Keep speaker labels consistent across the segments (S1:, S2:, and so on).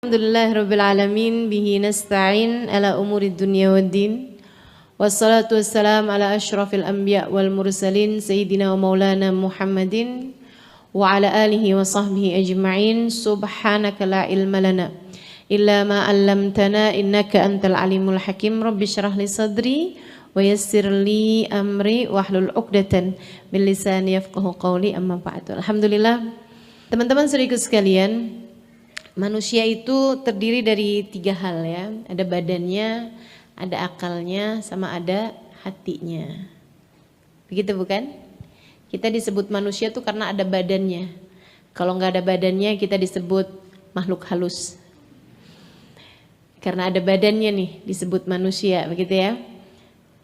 S1: Alhamdulillahirabbil alamin bihi nasta'in ala umuri dunya waddin. Wassalatu wassalamu ala asyrafil anbiya wal mursalin sayyidina wa maulana Muhammadin wa ala alihi wa sahbihi ajma'in. Subhanaka la ilma lana illa ma 'allamtana innaka antal alimul hakim. Rabbi shrah li sadri wa yassir li amri wahlul 'uqdatan min lisani yafqahu qawli. Amma ba'du. Alhamdulillah, teman-teman saudaraku sekalian, manusia itu terdiri dari 3 hal ya. Ada badannya, ada akalnya, sama ada hatinya. Begitu bukan? Kita disebut manusia tuh karena ada badannya. Kalau nggak ada badannya kita disebut makhluk halus. Karena ada badannya nih disebut manusia, begitu ya.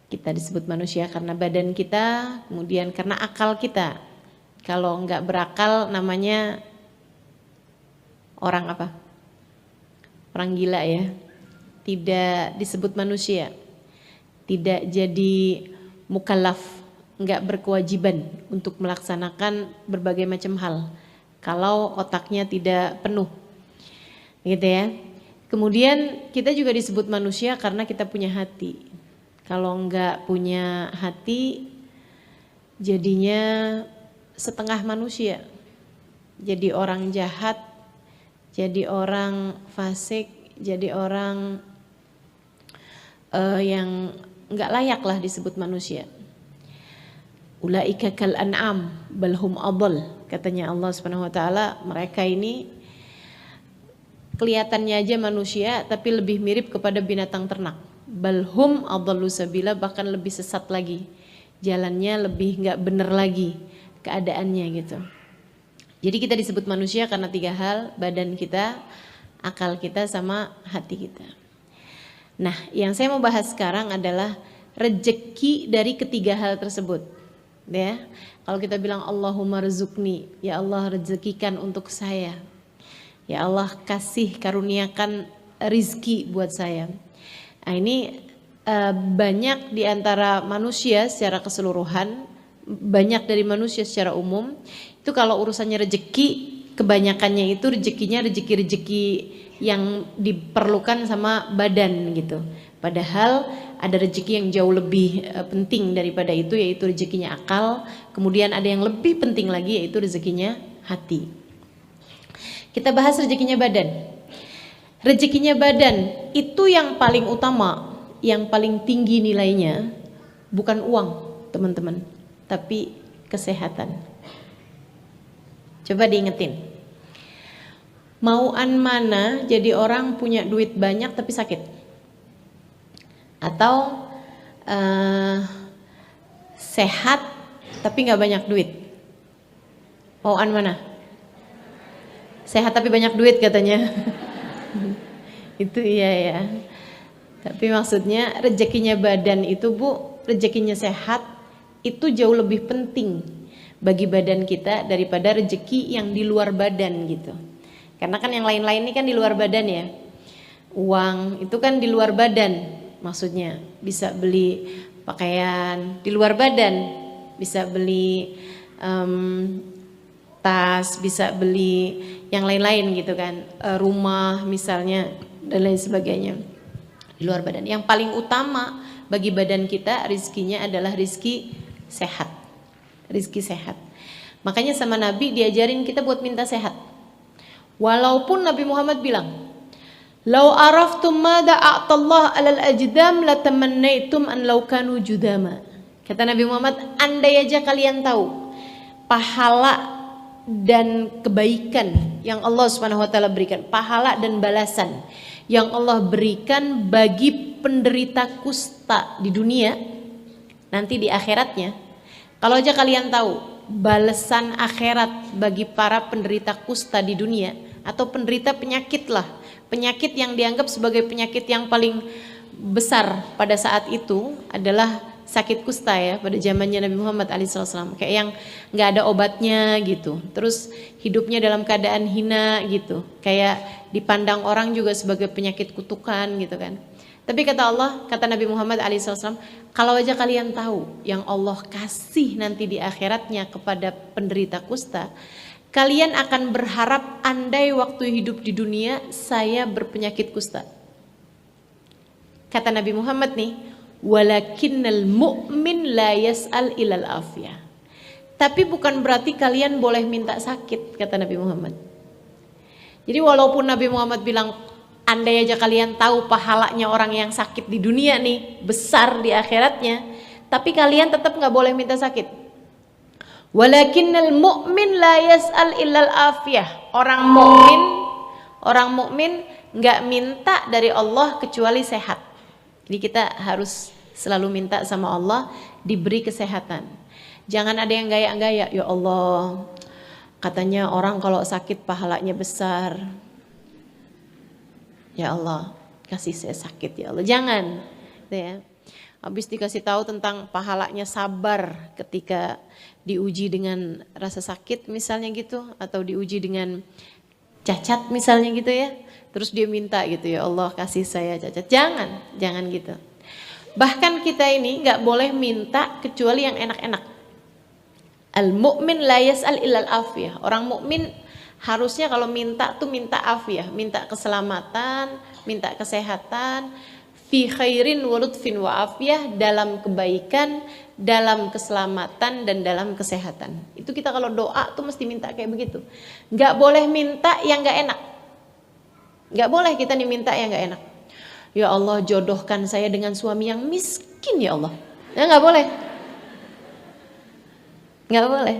S1: Kita disebut manusia karena badan kita, kemudian karena akal kita. Kalau nggak berakal namanya orang apa? Orang gila ya. Tidak disebut manusia. Tidak jadi mukallaf, enggak berkewajiban untuk melaksanakan berbagai macam hal kalau otaknya tidak penuh. Gitu ya. Kemudian kita juga disebut manusia karena kita punya hati. Kalau enggak punya hati jadinya setengah manusia. Jadi orang jahat, jadi orang fasik, jadi orang yang nggak layak lah disebut manusia. Ulaika kal an'am balhum adall, katanya Allah Subhanahu wa taala, mereka ini kelihatannya aja manusia tapi lebih mirip kepada binatang ternak. Balhum adallu sabila, bahkan lebih sesat lagi. Jalannya lebih nggak bener lagi keadaannya gitu. Jadi kita disebut manusia karena 3 hal, badan kita, akal kita, sama hati kita. Nah, yang saya mau bahas sekarang adalah rejeki dari ketiga hal tersebut. Ya, kalau kita bilang Allahumma rizukni, ya Allah rezekikan untuk saya. Ya Allah kasih karuniakan rizki buat saya. Nah, ini banyak di antara manusia secara keseluruhan, banyak dari manusia secara umum itu kalau urusannya rezeki, kebanyakannya itu rezekinya rezeki-rezeki yang diperlukan sama badan gitu. Padahal ada rezeki yang jauh lebih penting daripada itu, yaitu rezekinya akal. Kemudian ada yang lebih penting lagi, yaitu rezekinya hati. Kita bahas rezekinya badan. Rezekinya badan itu yang paling utama, yang paling tinggi nilainya bukan uang, teman-teman, tapi kesehatan. Coba diingetin. Mauan mana jadi orang punya duit banyak tapi sakit? Atau sehat tapi gak banyak duit? Mauan mana? Sehat tapi banyak duit katanya. Itu iya ya. Tapi maksudnya rezekinya badan itu Bu, rezekinya sehat itu jauh lebih penting bagi badan kita daripada rezeki yang di luar badan gitu. Karena kan yang lain-lain ini kan di luar badan ya. Uang itu kan di luar badan, maksudnya bisa beli pakaian di luar badan, bisa beli tas, bisa beli yang lain-lain gitu kan, rumah misalnya dan lain sebagainya di luar badan. Yang paling utama bagi badan kita rizkinya adalah rizki sehat. Rizki sehat. Makanya sama Nabi diajarin kita buat minta sehat. Walaupun Nabi Muhammad bilang, "Lau araftum ma da'atallah 'alal ajdam latamannaitum an law kanu judama." Kata Nabi Muhammad, andai aja kalian tahu pahala dan kebaikan yang Allah Subhanahu wa taala berikan, pahala dan balasan yang Allah berikan bagi penderita kusta di dunia, nanti di akhiratnya, kalau aja kalian tahu balasan akhirat bagi para penderita kusta di dunia atau penderita penyakit lah, penyakit yang dianggap sebagai penyakit yang paling besar pada saat itu adalah sakit kusta ya, pada zamannya Nabi Muhammad SAW, kayak yang nggak ada obatnya gitu, terus hidupnya dalam keadaan hina gitu, kayak dipandang orang juga sebagai penyakit kutukan gitu kan. Tapi kata Allah, kata Nabi Muhammad SAW, kalau aja kalian tahu yang Allah kasih nanti di akhiratnya kepada penderita kusta, kalian akan berharap andai waktu hidup di dunia saya berpenyakit kusta. Kata Nabi Muhammad nih, walakinnal mu'min la yas'al ilal afiyah. Tapi bukan berarti kalian boleh minta sakit, kata Nabi Muhammad. Jadi walaupun Nabi Muhammad bilang, andai aja kalian tahu pahalanya orang yang sakit di dunia nih besar di akhiratnya, tapi kalian tetap nggak boleh minta sakit. Walakinnal mu'min la yas'al illal afiyah. Orang mukmin nggak minta dari Allah kecuali sehat. Jadi kita harus selalu minta sama Allah diberi kesehatan. Jangan ada yang gaya-gaya, ya Allah, katanya orang kalau sakit pahalanya besar. Ya Allah, kasih saya sakit ya Allah. Jangan, gitu ya. Habis dikasih tahu tentang pahalanya sabar ketika diuji dengan rasa sakit misalnya gitu, atau diuji dengan cacat misalnya gitu ya. Terus dia minta gitu, ya Allah kasih saya cacat. Jangan gitu. Bahkan kita ini nggak boleh minta kecuali yang enak-enak. Al-mu'min la yas'al illal afiyah. Orang mukmin harusnya kalau minta tuh minta afiyah, minta keselamatan, minta kesehatan, fi khairin wa lutfin wa afiyah, dalam kebaikan, dalam keselamatan dan dalam kesehatan. Itu kita kalau doa tuh mesti minta kayak begitu. Nggak boleh minta yang nggak enak. Nggak boleh kita nih minta yang nggak enak. Ya Allah jodohkan saya dengan suami yang miskin ya Allah. Ya nggak boleh. Nggak boleh.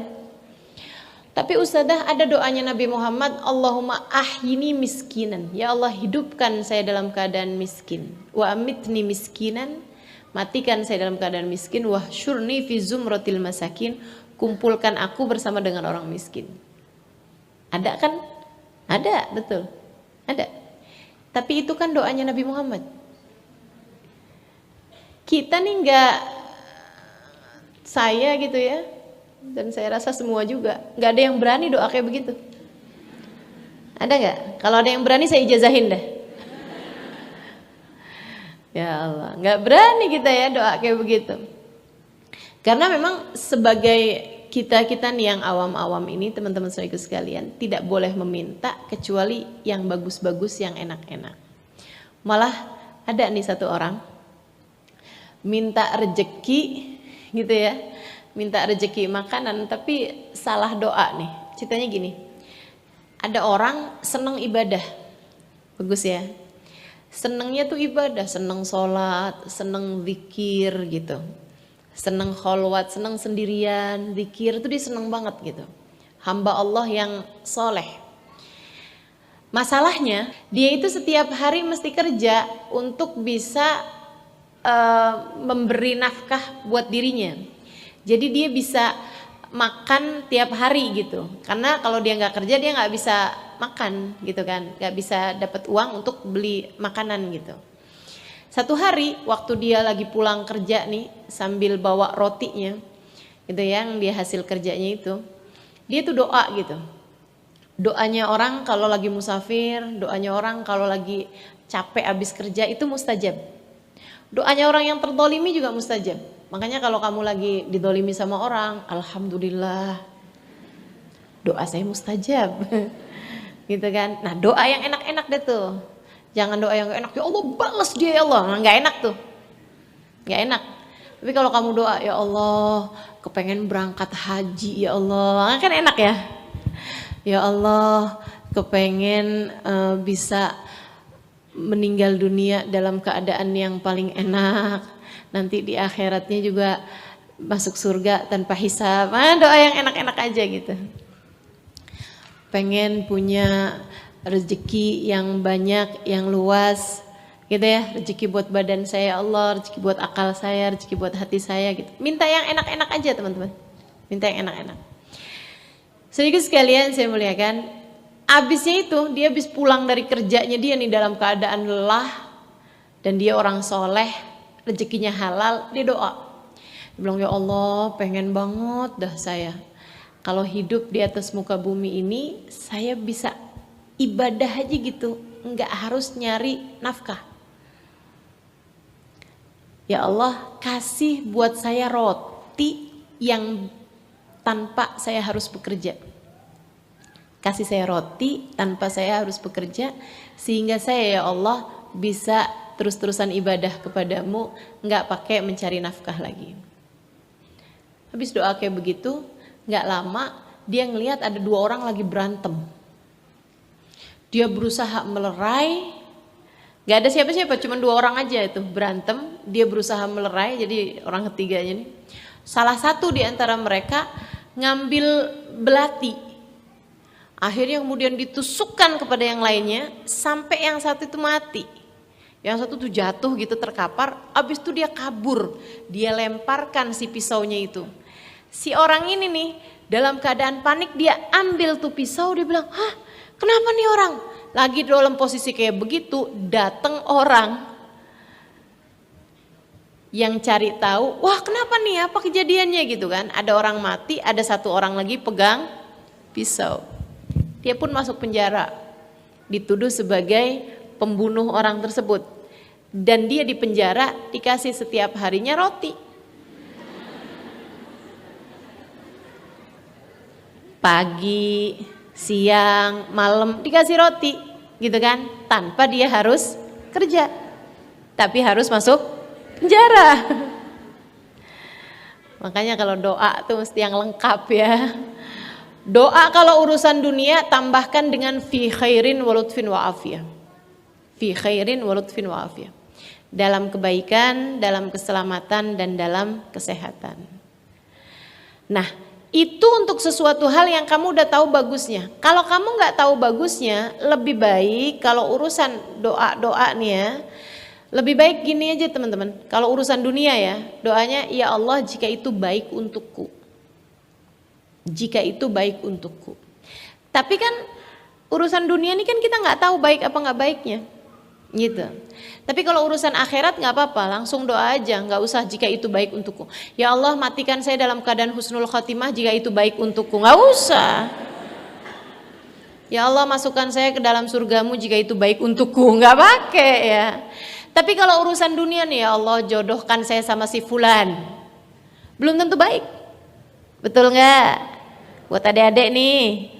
S1: Tapi Ustadzah ada doanya Nabi Muhammad, Allahumma ahyini miskinan. Ya Allah hidupkan saya dalam keadaan miskin. Wa amitni miskinan. Matikan saya dalam keadaan miskin. Wa syurni fi zumratil masakin. Kumpulkan aku bersama dengan orang miskin. Ada kan? Ada, betul. Ada. Tapi itu kan doanya Nabi Muhammad. Kita nih enggak, saya gitu ya, dan saya rasa semua juga nggak ada yang berani doa kayak begitu. Ada nggak? Kalau ada yang berani saya ijazahin deh. Ya Allah, nggak berani kita ya doa kayak begitu. Karena memang sebagai kita nih yang awam-awam ini, teman-teman saudaraku sekalian, tidak boleh meminta kecuali yang bagus-bagus, yang enak-enak. Malah ada nih satu orang minta rejeki gitu ya. Minta rezeki makanan tapi salah doa nih. Ceritanya gini, ada orang seneng ibadah, bagus ya, senengnya tuh ibadah, seneng sholat, seneng zikir gitu, seneng kholwat, seneng sendirian, zikir tuh dia seneng banget gitu, hamba Allah yang soleh. Masalahnya dia itu setiap hari mesti kerja untuk bisa memberi nafkah buat dirinya. Jadi dia bisa makan tiap hari gitu. Karena kalau dia nggak kerja dia nggak bisa makan gitu kan, nggak bisa dapat uang untuk beli makanan gitu. Satu hari waktu dia lagi pulang kerja nih sambil bawa rotinya, gitu yang dia hasil kerjanya itu, dia tuh doa gitu. Doanya orang kalau lagi musafir, doanya orang kalau lagi capek abis kerja itu mustajab. Doanya orang yang terdolimi juga mustajab. Makanya kalau kamu lagi didolimi sama orang, alhamdulillah, doa saya mustajab, gitu kan. Nah doa yang enak-enak deh tuh, jangan doa yang gak enak, ya Allah balas dia ya Allah, nah, gak enak tuh, gak enak. Tapi kalau kamu doa, ya Allah kepengen berangkat haji ya Allah, kan enak ya. Ya Allah kepengen bisa meninggal dunia dalam keadaan yang paling enak, nanti di akhiratnya juga masuk surga tanpa hisab. Doa yang enak-enak aja gitu. Pengen punya rezeki yang banyak, yang luas gitu ya, rezeki buat badan saya Allah, rezeki buat akal saya, rezeki buat hati saya gitu. Minta yang enak-enak aja teman-teman, minta yang enak-enak. Sedikit sekalian saya muliakan, abisnya itu dia habis pulang dari kerjanya dia nih dalam keadaan lelah, dan dia orang soleh, rezekinya halal, dia doa. Dia bilang, ya Allah pengen banget dah saya kalau hidup di atas muka bumi ini saya bisa ibadah aja gitu, nggak harus nyari nafkah. Ya Allah kasih buat saya roti yang tanpa saya harus bekerja. kasih saya roti tanpa saya harus bekerja, sehingga saya ya Allah bisa terus-terusan ibadah kepadamu, nggak pakai mencari nafkah lagi. Habis doa kayak begitu, nggak lama dia ngelihat ada 2 orang lagi berantem. Dia berusaha melerai, nggak ada siapa-siapa, cuma 2 orang aja itu berantem. Dia berusaha melerai, jadi orang ketiganya nih. Salah satu di antara mereka ngambil belati. Akhirnya kemudian ditusukkan kepada yang lainnya sampai yang satu itu mati. Yang satu tuh jatuh gitu terkapar, abis itu dia kabur. Dia lemparkan si pisaunya itu. Si orang ini nih dalam keadaan panik dia ambil tuh pisau, dia bilang, "Hah, kenapa nih orang?" Lagi dalam posisi kayak begitu, datang orang yang cari tahu, "Wah, kenapa nih? Apa kejadiannya?" gitu kan. Ada orang mati, ada 1 orang lagi pegang pisau. Dia pun masuk penjara, dituduh sebagai pembunuh orang tersebut. Dan dia di penjara dikasih setiap harinya roti. Pagi, siang, malam dikasih roti, gitu kan? Tanpa dia harus kerja, tapi harus masuk penjara. Makanya kalau doa tuh mesti yang lengkap ya. Doa kalau urusan dunia tambahkan dengan fi khairin wa lutfin wa afiyah. Fi khairin wa lutfin wa afiyah. Dalam kebaikan, dalam keselamatan, dan dalam kesehatan. Nah, itu untuk sesuatu hal yang kamu udah tahu bagusnya. Kalau kamu nggak tahu bagusnya, lebih baik kalau urusan doa-doa nih ya, lebih baik gini aja teman-teman. Kalau urusan dunia ya, doanya, "Ya Allah, jika itu baik untukku. Jika itu baik untukku." Tapi kan urusan dunia ini kan kita nggak tahu baik apa nggak baiknya, gitu. Tapi kalau urusan akhirat nggak apa-apa, langsung doa aja, nggak usah jika itu baik untukku. "Ya Allah, matikan saya dalam keadaan husnul khotimah jika itu baik untukku." Nggak usah. "Ya Allah, masukkan saya ke dalam surgamu jika itu baik untukku." Nggak pakai ya. Tapi kalau urusan dunia nih, "Ya Allah, jodohkan saya sama si fulan." Belum tentu baik. Betul nggak? Buat adik-adik nih,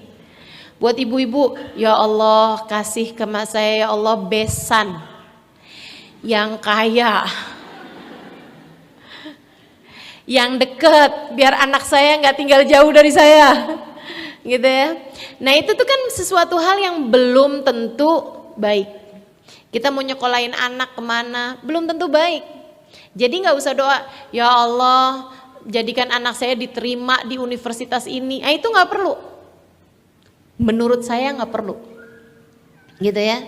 S1: buat ibu-ibu, "Ya Allah, kasih ke mas saya ya Allah besan yang kaya, yang deket, biar anak saya nggak tinggal jauh dari saya," gitu ya. Nah itu tuh kan sesuatu hal yang belum tentu baik. Kita mau nyekolahin anak kemana, belum tentu baik. Jadi nggak usah doa, "Ya Allah, jadikan anak saya diterima di universitas ini." Itu nggak perlu. Menurut saya nggak perlu, gitu ya.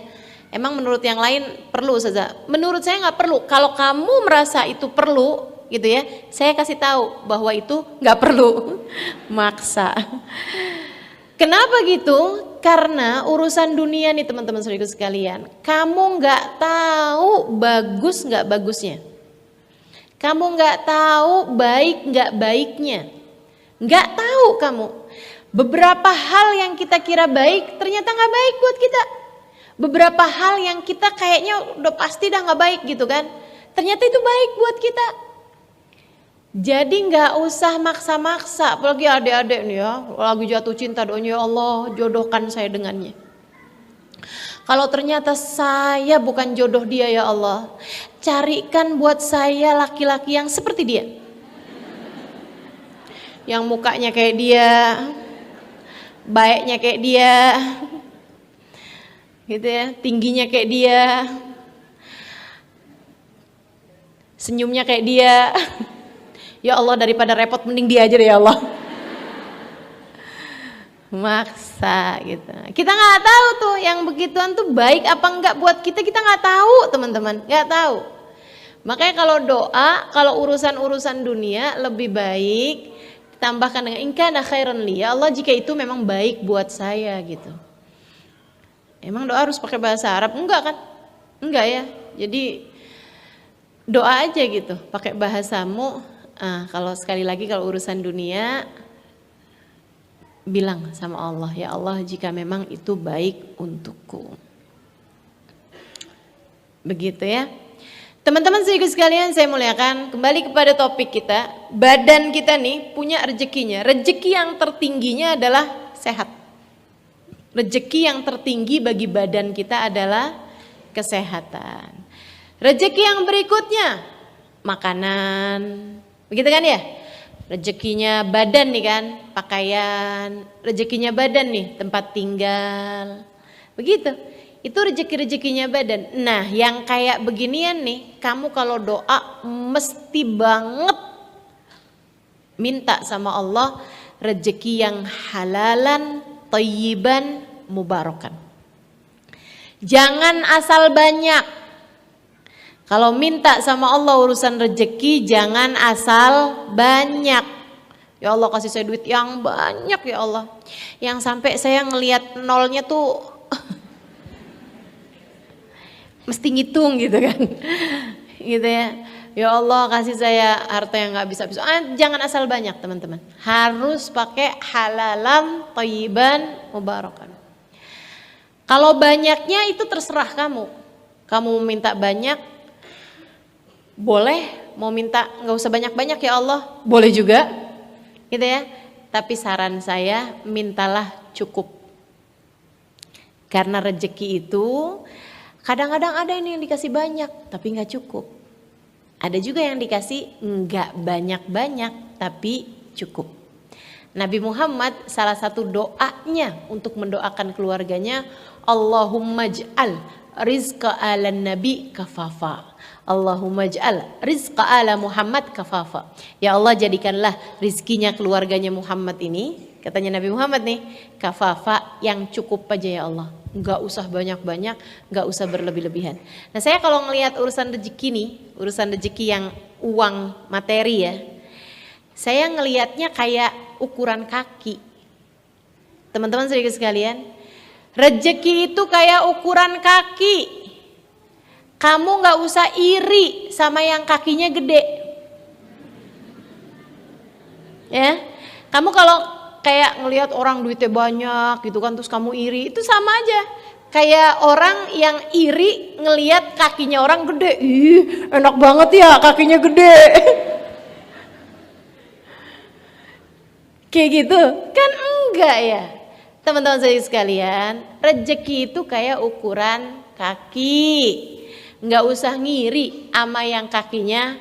S1: Emang menurut yang lain perlu saja. Menurut saya nggak perlu. Kalau kamu merasa itu perlu, gitu ya, saya kasih tahu bahwa itu nggak perlu. Maksa. Kenapa gitu? Karena urusan dunia nih teman-teman saudaraku sekalian, kamu nggak tahu bagus nggak bagusnya. Kamu nggak tahu baik nggak baiknya, nggak tahu kamu. Beberapa hal yang kita kira baik ternyata nggak baik buat kita. Beberapa hal yang kita kayaknya udah pasti dah nggak baik gitu kan, ternyata itu baik buat kita. Jadi nggak usah maksa-maksa, apalagi adik-adik nih ya, lagi jatuh cinta, doanya, "Ya Allah, jodohkan saya dengannya." Kalau ternyata saya bukan jodoh dia, "Ya Allah, carikan buat saya laki-laki yang seperti dia. Yang mukanya kayak dia, baiknya kayak dia, gitu ya, tingginya kayak dia, senyumnya kayak dia." Ya Allah, daripada repot mending dia aja deh ya Allah. Maksa gitu. Kita nggak tahu tuh yang begituan tuh baik apa enggak buat kita, kita nggak tahu teman-teman, nggak tahu. Makanya kalau doa, kalau urusan-urusan dunia lebih baik ditambahkan dengan "In kana khairan li", ya Allah jika itu memang baik buat saya gitu. Emang doa harus pakai bahasa Arab? Enggak kan? Enggak ya. Jadi doa aja gitu, pakai bahasamu. Kalau sekali lagi kalau urusan dunia, bilang sama Allah, "Ya Allah, jika memang itu baik untukku." Begitu ya. Teman-teman saudaraku sekalian saya muliakan, kembali kepada topik kita. Badan kita nih punya rezekinya. Rezeki yang tertingginya adalah sehat. Rezeki yang tertinggi bagi badan kita adalah kesehatan. Rezeki yang berikutnya makanan. Begitu kan ya? Rezekinya badan nih kan, pakaian. Rezekinya badan nih, tempat tinggal. Begitu. Itu rezeki-rezekinya badan. Nah, yang kayak beginian nih, kamu kalau doa mesti banget minta sama Allah rezeki yang halalan, thayyiban, mubarakan. Jangan asal banyak. Kalau minta sama Allah urusan rezeki jangan asal banyak. Ya Allah kasih saya duit yang banyak ya Allah. Yang sampai saya ngelihat nolnya tuh mesti ngitung gitu kan. Gitu ya. Ya Allah kasih saya harta yang gak bisa-bisa. Jangan asal banyak teman-teman. Harus pakai halalan, thayyiban, mubarakan. Kalau banyaknya itu terserah kamu. Kamu mau minta banyak, boleh. Mau minta gak usah banyak-banyak ya Allah, boleh juga. Gitu ya. Tapi saran saya mintalah cukup. Karena rezeki itu kadang-kadang ada ini yang dikasih banyak tapi gak cukup. Ada juga yang dikasih gak banyak-banyak tapi cukup. Nabi Muhammad salah satu doanya untuk mendoakan keluarganya, Allahumma ij'al rizqa ala nabi kafafa. Allahumma ij'al rizqa ala Muhammad kafafa. Ya Allah jadikanlah rizkinya keluarganya Muhammad ini, katanya Nabi Muhammad nih, kafafa, yang cukup aja ya Allah. Gak usah banyak-banyak, gak usah berlebih-lebihan. Nah saya kalau ngelihat urusan rezeki nih, urusan rezeki yang uang materi ya, saya ngelihatnya kayak ukuran kaki. Teman-teman sedikit sekalian, rezeki itu kayak ukuran kaki. Kamu gak usah iri sama yang kakinya gede. Ya, kamu kalau kayak ngelihat orang duitnya banyak gitu kan, terus kamu iri, itu sama aja kayak orang yang iri ngelihat kakinya orang gede. Ih, enak banget ya kakinya gede. Kayak gitu kan, enggak ya teman-teman saya sekalian. Rezeki itu kayak ukuran kaki. Nggak usah ngiri sama yang kakinya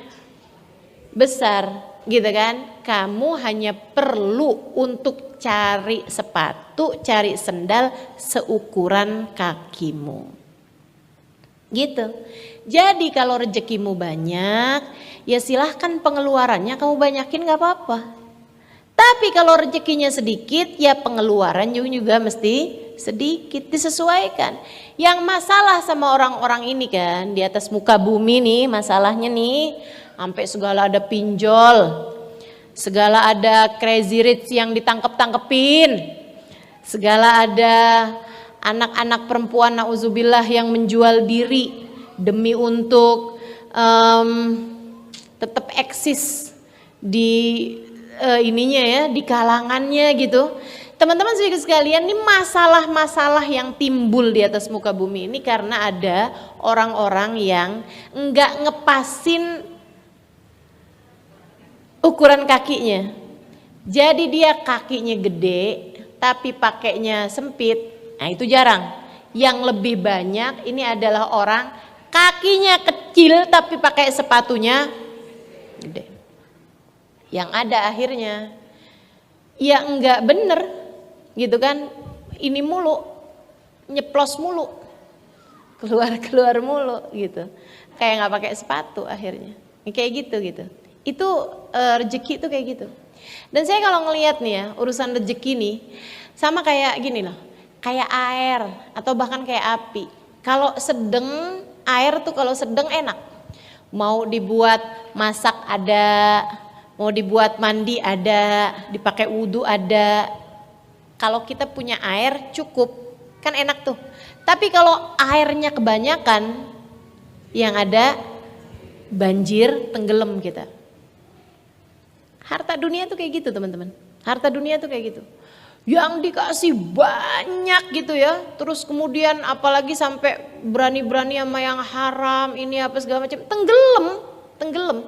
S1: besar gitu kan. Kamu hanya perlu untuk cari sepatu, cari sendal seukuran kakimu. Gitu. Jadi kalau rezekimu banyak, ya silahkan pengeluarannya kamu banyakin gak apa-apa. Tapi kalau rezekinya sedikit, ya pengeluaran juga mesti sedikit, disesuaikan. Yang masalah sama orang-orang ini kan, di atas muka bumi nih masalahnya nih, sampai segala ada pinjol, segala ada crazy rich yang ditangkep-tangkepin, segala ada anak-anak perempuan nauzubillah yang menjual diri demi untuk tetap eksis di ininya ya, di kalangannya gitu. Teman-teman sedikit sekalian, ini masalah-masalah yang timbul di atas muka bumi ini karena ada orang-orang yang enggak ngepasin ukuran kakinya. Jadi dia kakinya gede tapi pakainya sempit. Nah itu jarang. Yang lebih banyak ini adalah orang kakinya kecil tapi pakai sepatunya gede. Yang ada akhirnya ya enggak bener gitu kan, ini mulu, nyeplos mulu, keluar mulu gitu, kayak nggak pakai sepatu akhirnya, kayak gitu. Itu rezeki itu kayak gitu. Dan saya kalau ngelihat nih ya urusan rezeki nih sama kayak gini loh, kayak air atau bahkan kayak api. Kalau sedang air tuh kalau sedang enak, mau dibuat masak ada, mau dibuat mandi ada, dipakai wudhu ada. Kalau kita punya air cukup, kan enak tuh. Tapi kalau airnya kebanyakan, yang ada banjir, tenggelam kita. Harta dunia tuh kayak gitu teman-teman. Harta dunia tuh kayak gitu. Yang dikasih banyak gitu ya. Terus kemudian apalagi sampai berani-berani sama yang haram, ini apa segala macam. Tenggelam.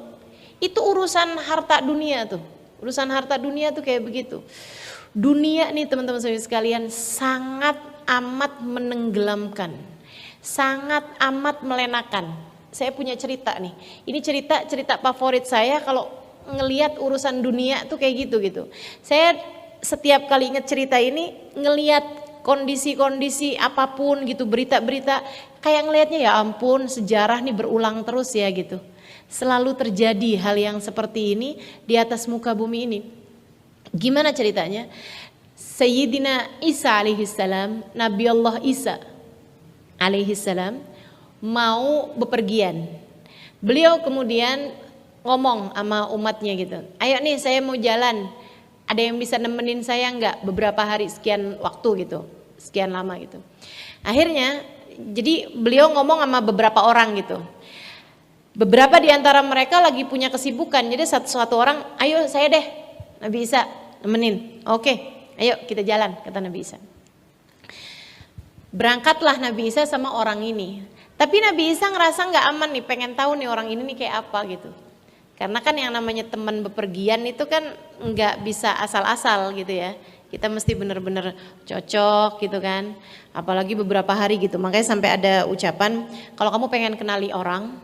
S1: Itu urusan harta dunia tuh. Urusan harta dunia tuh kayak begitu. Dunia nih teman-teman sekalian sangat amat menenggelamkan, sangat amat melenakan. Saya punya cerita nih. Ini cerita favorit saya kalau ngelihat urusan dunia tuh kayak gitu. Saya setiap kali inget cerita ini, ngelihat kondisi-kondisi apapun gitu, berita-berita, kayak ngelihatnya ya ampun, sejarah nih berulang terus ya gitu. Selalu terjadi hal yang seperti ini di atas muka bumi ini. Gimana ceritanya? Sayyidina Isa alaihissalam, Nabi Allah Isa alaihissalam mau bepergian. Beliau kemudian ngomong sama umatnya gitu, ayo nih saya mau jalan, ada yang bisa nemenin saya enggak beberapa hari, sekian waktu gitu, sekian lama gitu. Akhirnya jadi beliau ngomong sama beberapa orang gitu. Beberapa di antara mereka lagi punya kesibukan, jadi satu orang, ayo saya deh, Nabi Isa nemenin. Oke, ayo kita jalan, kata Nabi Isa. Berangkatlah Nabi Isa sama orang ini. Tapi Nabi Isa ngerasa nggak aman nih, pengen tahu nih orang ini nih kayak apa gitu. Karena kan yang namanya teman bepergian itu kan nggak bisa asal-asal gitu ya. Kita mesti benar-benar cocok gitu kan. Apalagi beberapa hari gitu. Makanya sampai ada ucapan, kalau kamu pengen kenali orang,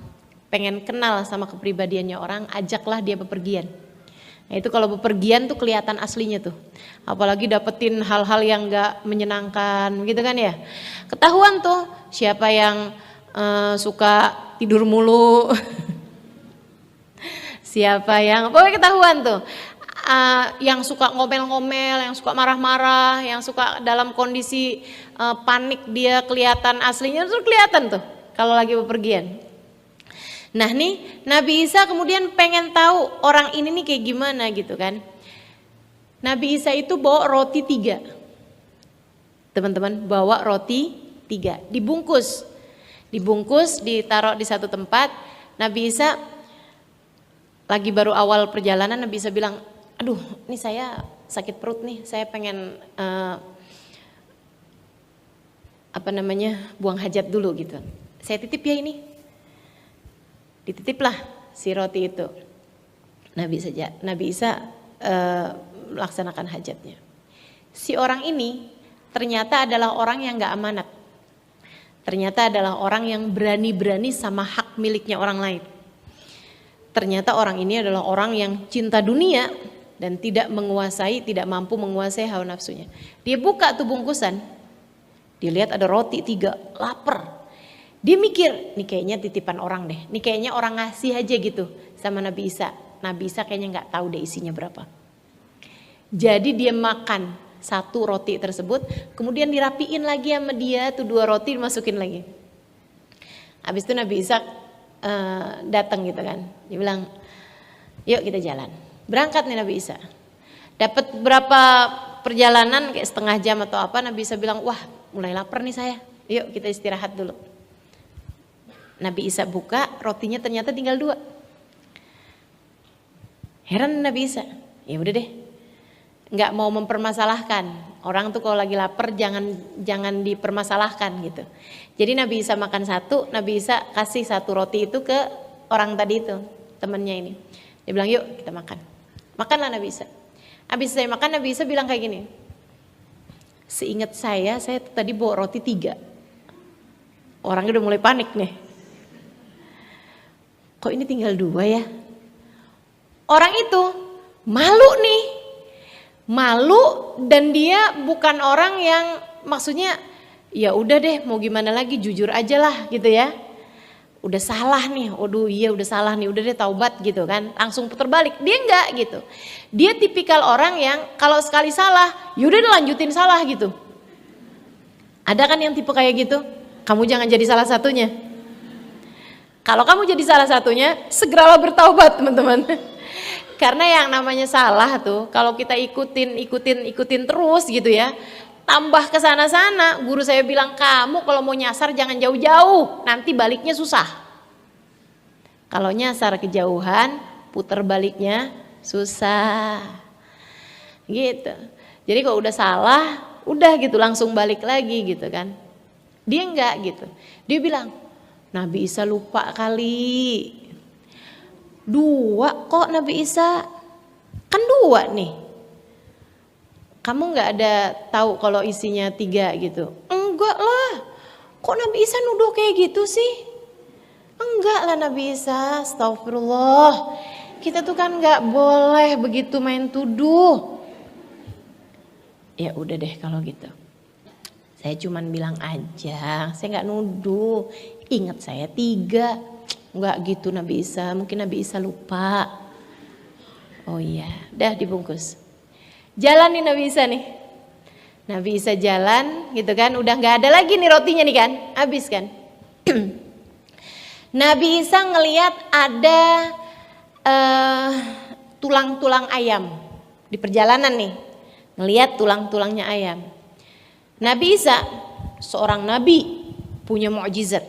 S1: pengen kenal sama kepribadiannya orang, ajaklah dia bepergian. Nah itu kalau bepergian tuh kelihatan aslinya tuh. Apalagi dapetin hal-hal yang gak menyenangkan gitu kan ya. Ketahuan tuh siapa yang suka tidur mulu. Siapa yang, pokoknya ketahuan tuh. Yang suka ngomel-ngomel, yang suka marah-marah, yang suka dalam kondisi panik, dia kelihatan aslinya tuh kelihatan tuh kalau lagi bepergian. Nah nih Nabi Isa kemudian pengen tahu orang ini nih kayak gimana gitu kan. Nabi Isa itu bawa roti 3. Teman-teman, bawa roti 3. Dibungkus, ditaruh di satu tempat. Nabi Isa lagi baru awal perjalanan, Nabi Isa bilang, aduh ini saya sakit perut nih, saya pengen buang hajat dulu gitu. Saya titip ya ini. Dititiplah si roti itu. Nabi Isa melaksanakan hajatnya. Si orang ini ternyata adalah orang yang gak amanat. Ternyata adalah orang yang berani-berani sama hak miliknya orang lain. Ternyata orang ini adalah orang yang cinta dunia dan tidak mampu menguasai hawa nafsunya. Dia buka tuh bungkusan, dia lihat ada roti 3, lapar. Dia mikir, nih kayaknya titipan orang deh, nih kayaknya orang ngasih aja gitu sama Nabi Isa. Nabi Isa kayaknya gak tahu deh isinya berapa. Jadi dia makan satu roti tersebut, kemudian dirapiin lagi sama dia, tuh 2 roti dimasukin lagi. Habis itu Nabi Isa datang gitu kan, dia bilang, yuk kita jalan. Berangkat nih Nabi Isa. Dapat berapa perjalanan, kayak setengah jam atau apa, Nabi Isa bilang, wah mulai lapar nih saya, yuk kita istirahat dulu. Nabi Isa buka, rotinya ternyata tinggal 2. Heran Nabi Isa, ya udah deh, nggak mau mempermasalahkan. Orang tuh kalau lagi lapar jangan dipermasalahkan gitu. Jadi Nabi Isa makan 1, Nabi Isa kasih 1 roti itu ke orang tadi itu, temannya ini. Dia bilang yuk kita makan. Makanlah Nabi Isa. Habis saya makan, Nabi Isa bilang kayak gini, seingat saya tadi bawa roti 3. Orangnya udah mulai panik nih. Kok ini tinggal 2 ya? Orang itu malu nih. Malu dan dia bukan orang yang maksudnya ya udah deh mau gimana lagi, jujur aja lah gitu ya. Udah salah nih, aduh iya udah salah nih, udah deh taubat gitu kan. Langsung putar balik, dia enggak gitu. Dia tipikal orang yang kalau sekali salah, yaudah lanjutin salah gitu. Ada kan yang tipe kayak gitu? Kamu jangan jadi salah satunya. Kalau kamu jadi salah satunya, segeralah bertaubat teman-teman. Karena yang namanya salah tuh, kalau kita ikutin terus gitu ya, tambah ke sana-sana. Guru saya bilang, kamu kalau mau nyasar jangan jauh-jauh, nanti baliknya susah. Kalau nyasar kejauhan, putar baliknya susah. Gitu. Jadi kalau udah salah, udah gitu langsung balik lagi gitu kan. Dia enggak gitu. Dia bilang, Nabi Isa lupa kali. 2 kok Nabi Isa? Kan 2 nih. Kamu gak ada tahu kalau isinya 3 gitu? Kok Nabi Isa nuduh kayak gitu sih? Enggak lah Nabi Isa, astagfirullah. Kita tuh kan nggak boleh begitu main tuduh. Ya udah deh kalau gitu. Saya cuman bilang aja, saya nggak nuduh. Ingat saya 3. Nggak gitu Nabi Isa, mungkin Nabi Isa lupa. Oh iya, dah dibungkus. Jalan nih Nabi Isa nih. Nabi Isa jalan gitu kan, udah nggak ada lagi nih rotinya nih kan, habis kan. Nabi Isa ngelihat ada tulang-tulang ayam di perjalanan nih, ngelihat tulang-tulangnya ayam. Nabi Isa seorang nabi punya mukjizat.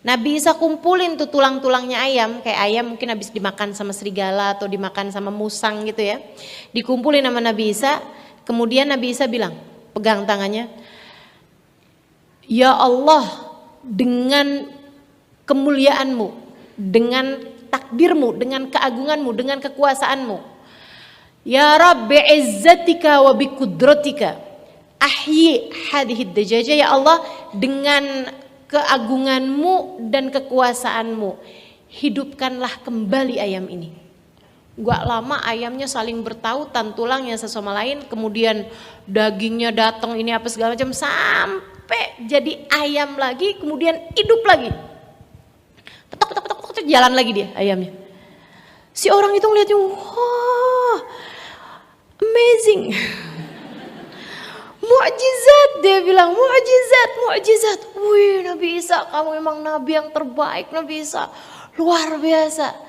S1: Nabi Isa kumpulin tuh tulang-tulangnya ayam, kayak ayam mungkin habis dimakan sama serigala atau dimakan sama musang gitu ya. Dikumpulin sama Nabi Isa, kemudian Nabi Isa bilang, pegang tangannya, ya Allah, dengan kemuliaanmu, dengan takdirmu, dengan keagunganmu, dengan kekuasaanmu, ya Rabbi izzatika wa bikudratika ahyi hadhihi dajaja, ya Allah, dengan keagunganmu dan kekuasaanmu, hidupkanlah kembali ayam ini. Gak lama ayamnya saling bertautan tulangnya satu sama lain, kemudian dagingnya datang ini apa segala macam, sampai jadi ayam lagi, kemudian hidup lagi. Petok, petok, petok, petok, jalan lagi dia ayamnya. Si orang itu ngeliatnya, wah, amazing. Mukjizat, dia bilang, mukjizat, mukjizat. Wih, Nabi Isa, kamu memang nabi yang terbaik, Nabi Isa. Luar biasa.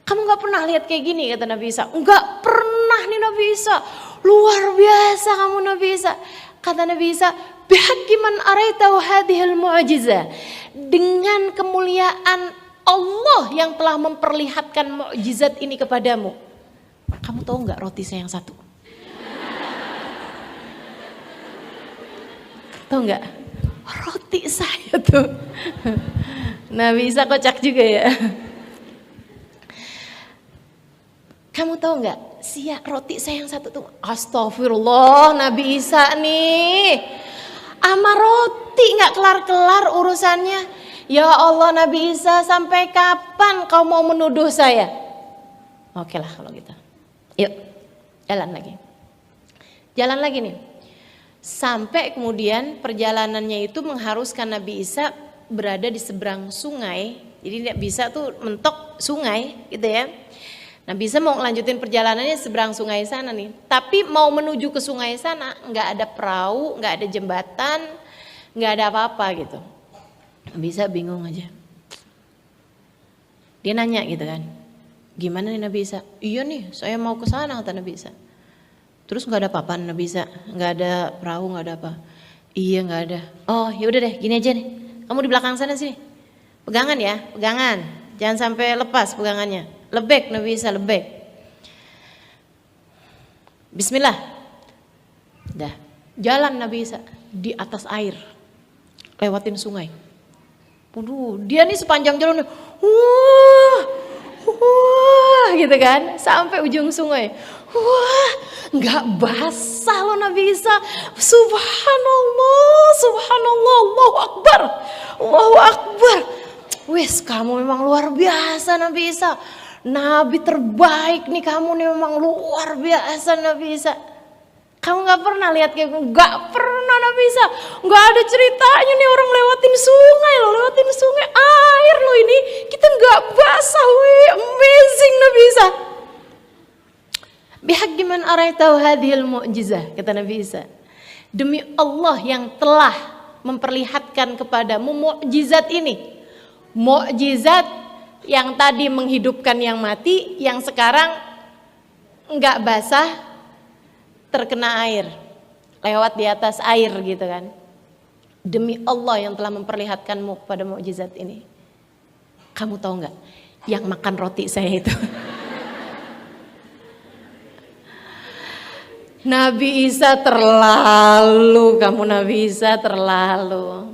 S1: Kamu gak pernah lihat kayak gini, kata Nabi Isa. Enggak pernah nih Nabi Isa. Luar biasa kamu Nabi Isa. Kata Nabi Isa, bihaqqi man araitahu hadhil mu'jizah. Dengan kemuliaan Allah yang telah memperlihatkan mukjizat ini kepadamu. Kamu tahu gak roti saya yang satu? Tahu nggak? Roti saya tuh. Nabi Isa kocak juga ya. Kamu tahu nggak? Roti saya yang satu tuh. Astagfirullah, Nabi Isa nih. Ama roti nggak kelar-kelar urusannya. Ya Allah Nabi Isa, sampai kapan kau mau menuduh saya? Oke lah kalau gitu. Yuk, jalan lagi. Jalan lagi nih. Sampai kemudian perjalanannya itu mengharuskan Nabi Isa berada di seberang sungai. Jadi tidak bisa tuh mentok sungai gitu ya. Nabi Isa mau lanjutin perjalanannya seberang sungai sana nih. Tapi mau menuju ke sungai sana nggak ada perahu, nggak ada jembatan, nggak ada apa-apa gitu. Nabi Isa bingung aja. Dia nanya gitu kan, gimana nih Nabi Isa? Iya nih, saya mau ke sana, kata Nabi Isa. Terus nggak ada papan Nabi Isa, nggak ada perahu, nggak ada apa? Iya nggak ada. Oh ya udah deh, gini aja nih. Kamu di belakang sana sini. Pegangan ya, pegangan. Jangan sampai lepas pegangannya. Lebek Nabi Isa, lebek. Bismillah. Dah, jalan Nabi Isa di atas air, lewatin sungai. Waduh, dia nih sepanjang jalan, wah, gitu kan, sampai ujung sungai. Wah, nggak basah loh Nabi Isa. Subhanallah, subhanallah, Allahu Akbar, Allahu Akbar. Wes, kamu memang luar biasa Nabi Isa. Nabi terbaik nih kamu nih, memang luar biasa Nabi Isa. Kamu nggak pernah lihat kayak gue? Nggak pernah Nabi Isa. Nggak ada ceritanya nih orang lewatin sungai loh, lewatin sungai air loh ini. Kita nggak basah, wih, amazing Nabi Isa. Bihaqqi man araitahu hadhil mu'jizah, kata Nabi Isa. Demi Allah yang telah memperlihatkan kepadamu mukjizat ini. Mukjizat yang tadi menghidupkan yang mati, yang sekarang enggak basah, terkena air, lewat di atas air gitu kan. Demi Allah yang telah memperlihatkanmu pada mukjizat ini. Kamu tahu enggak yang makan roti saya itu? Nabi Isa terlalu, kamu Nabi Isa terlalu.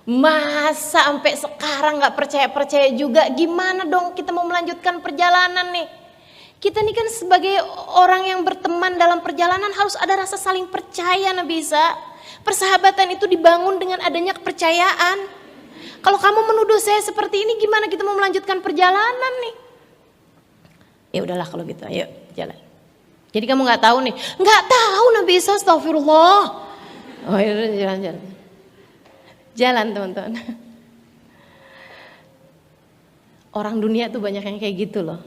S1: Masa sampai sekarang gak percaya-percaya juga? Gimana dong kita mau melanjutkan perjalanan nih? Kita ini kan sebagai orang yang berteman dalam perjalanan harus ada rasa saling percaya Nabi Isa. Persahabatan itu dibangun dengan adanya kepercayaan. Kalau kamu menuduh saya seperti ini, gimana kita mau melanjutkan perjalanan nih? Ya udahlah kalau gitu, ayo jalan. Jadi kamu nggak tahu nih? Nggak tahu Nabi Isa, astagfirullah. Oh ya jalan. Jalan teman-teman. Orang dunia tuh banyak yang kayak gitu loh.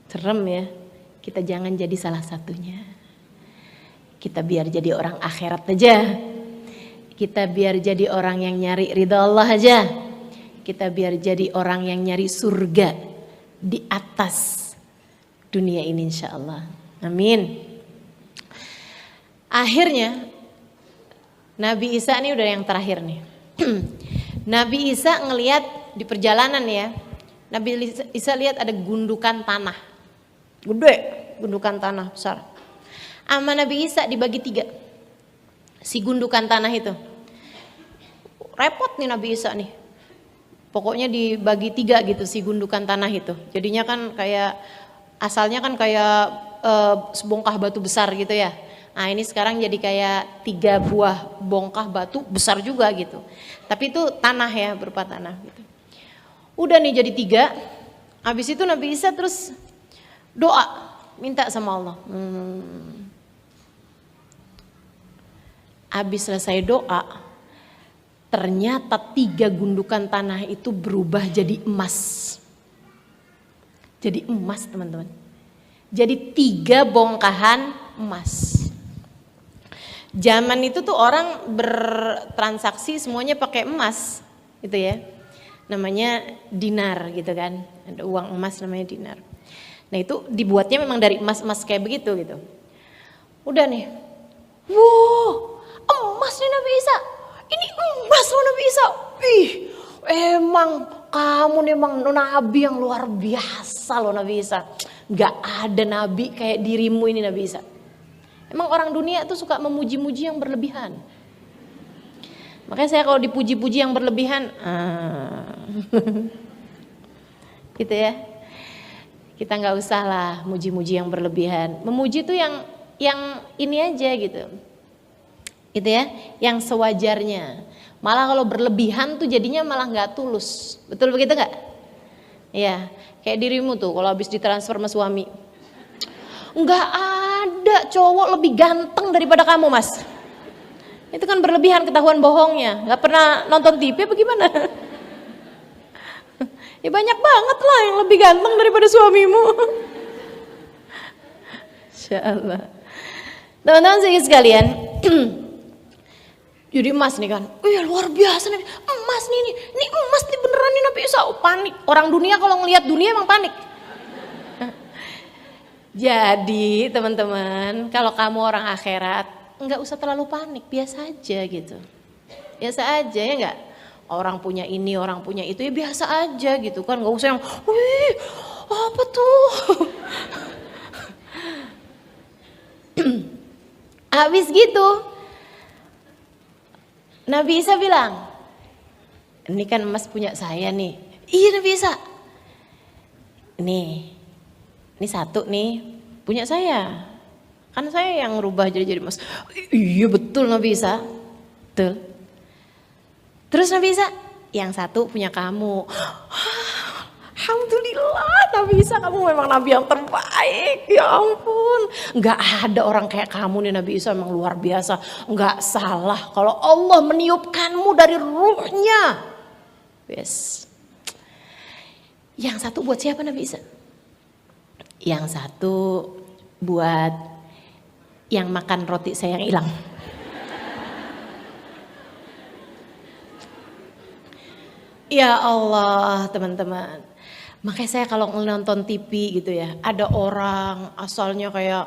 S1: Serem ya, kita jangan jadi salah satunya. Kita biar jadi orang akhirat aja. Kita biar jadi orang yang nyari ridha Allah aja. Kita biar jadi orang yang nyari surga di atas dunia ini insya Allah. Amin. Akhirnya Nabi Isa ini udah yang terakhir nih. Nabi Isa ngelihat di perjalanan ya. Nabi Isa lihat ada gundukan tanah. Gede, gundukan tanah besar. Sama Nabi Isa dibagi 3. Si gundukan tanah itu. Repot nih Nabi Isa nih. Pokoknya dibagi 3 gitu si gundukan tanah itu. Jadinya kan kayak, asalnya kan kayak sebongkah batu besar gitu ya. Nah ini sekarang jadi kayak 3 buah bongkah batu besar juga gitu. Tapi itu tanah ya, berupa tanah gitu. Udah nih jadi 3. Habis itu Nabi Isa terus doa, minta sama Allah. Habis selesai doa, ternyata 3 gundukan tanah itu berubah jadi emas. Jadi emas teman-teman. Jadi 3 bongkahan emas. Zaman itu tuh orang bertransaksi semuanya pakai emas, gitu ya. Namanya dinar gitu kan. Ada uang emas namanya dinar. Nah itu dibuatnya memang dari emas-emas kayak begitu gitu. Udah nih. Wow, emas nih Nabi Isa. Ini emas loh Nabi Isa. Ih, emang kamu nih emang nabi yang luar biasa loh Nabi Isa. Gak ada nabi kayak dirimu ini Nabi Isa. Emang orang dunia tuh suka memuji-muji yang berlebihan. Makanya saya kalau dipuji-puji yang berlebihan, gitu ya. Kita nggak usah lah muji-muji yang berlebihan. Memuji tuh yang ini aja gitu ya, yang sewajarnya. Malah kalau berlebihan tuh jadinya malah nggak tulus. Betul begitu nggak? Iya, kayak dirimu tuh kalau habis ditransfer sama suami, nggak ada cowok lebih ganteng daripada kamu mas. Itu kan berlebihan, ketahuan bohongnya. Nggak pernah nonton TV apa gimana? Ya banyak banget lah yang lebih ganteng daripada suamimu. Insya Allah. Teman-teman sekalian, jadi emas nih kan, luar biasa nih, emas nih, ini emas nih beneran nih Nabi Isa. Panik, orang dunia kalau ngelihat dunia emang panik. Jadi teman-teman, kalau kamu orang akhirat, nggak usah terlalu panik, biasa aja gitu. Biasa aja ya nggak? Orang punya ini, orang punya itu ya biasa aja gitu kan, nggak usah yang, wih apa tuh. Habis gitu, Nabi Isa bilang, ini kan emas punya saya nih. Iya Nabi Isa, ini 1 nih punya saya, kan saya yang rubah jadi emas. Iya betul Nabi Isa, betul. Terus Nabi Isa, yang 1 punya kamu. Alhamdulillah Nabi Isa, kamu memang Nabi yang terbaik. Ya ampun, gak ada orang kayak kamu nih Nabi Isa, memang luar biasa. Gak salah kalau Allah meniupkanmu dari ruhnya. Yes. Yang 1 buat siapa Nabi Isa? Yang 1 buat yang makan roti saya yang hilang. Ya Allah teman-teman, makanya saya kalau nonton TV gitu ya, ada orang asalnya kayak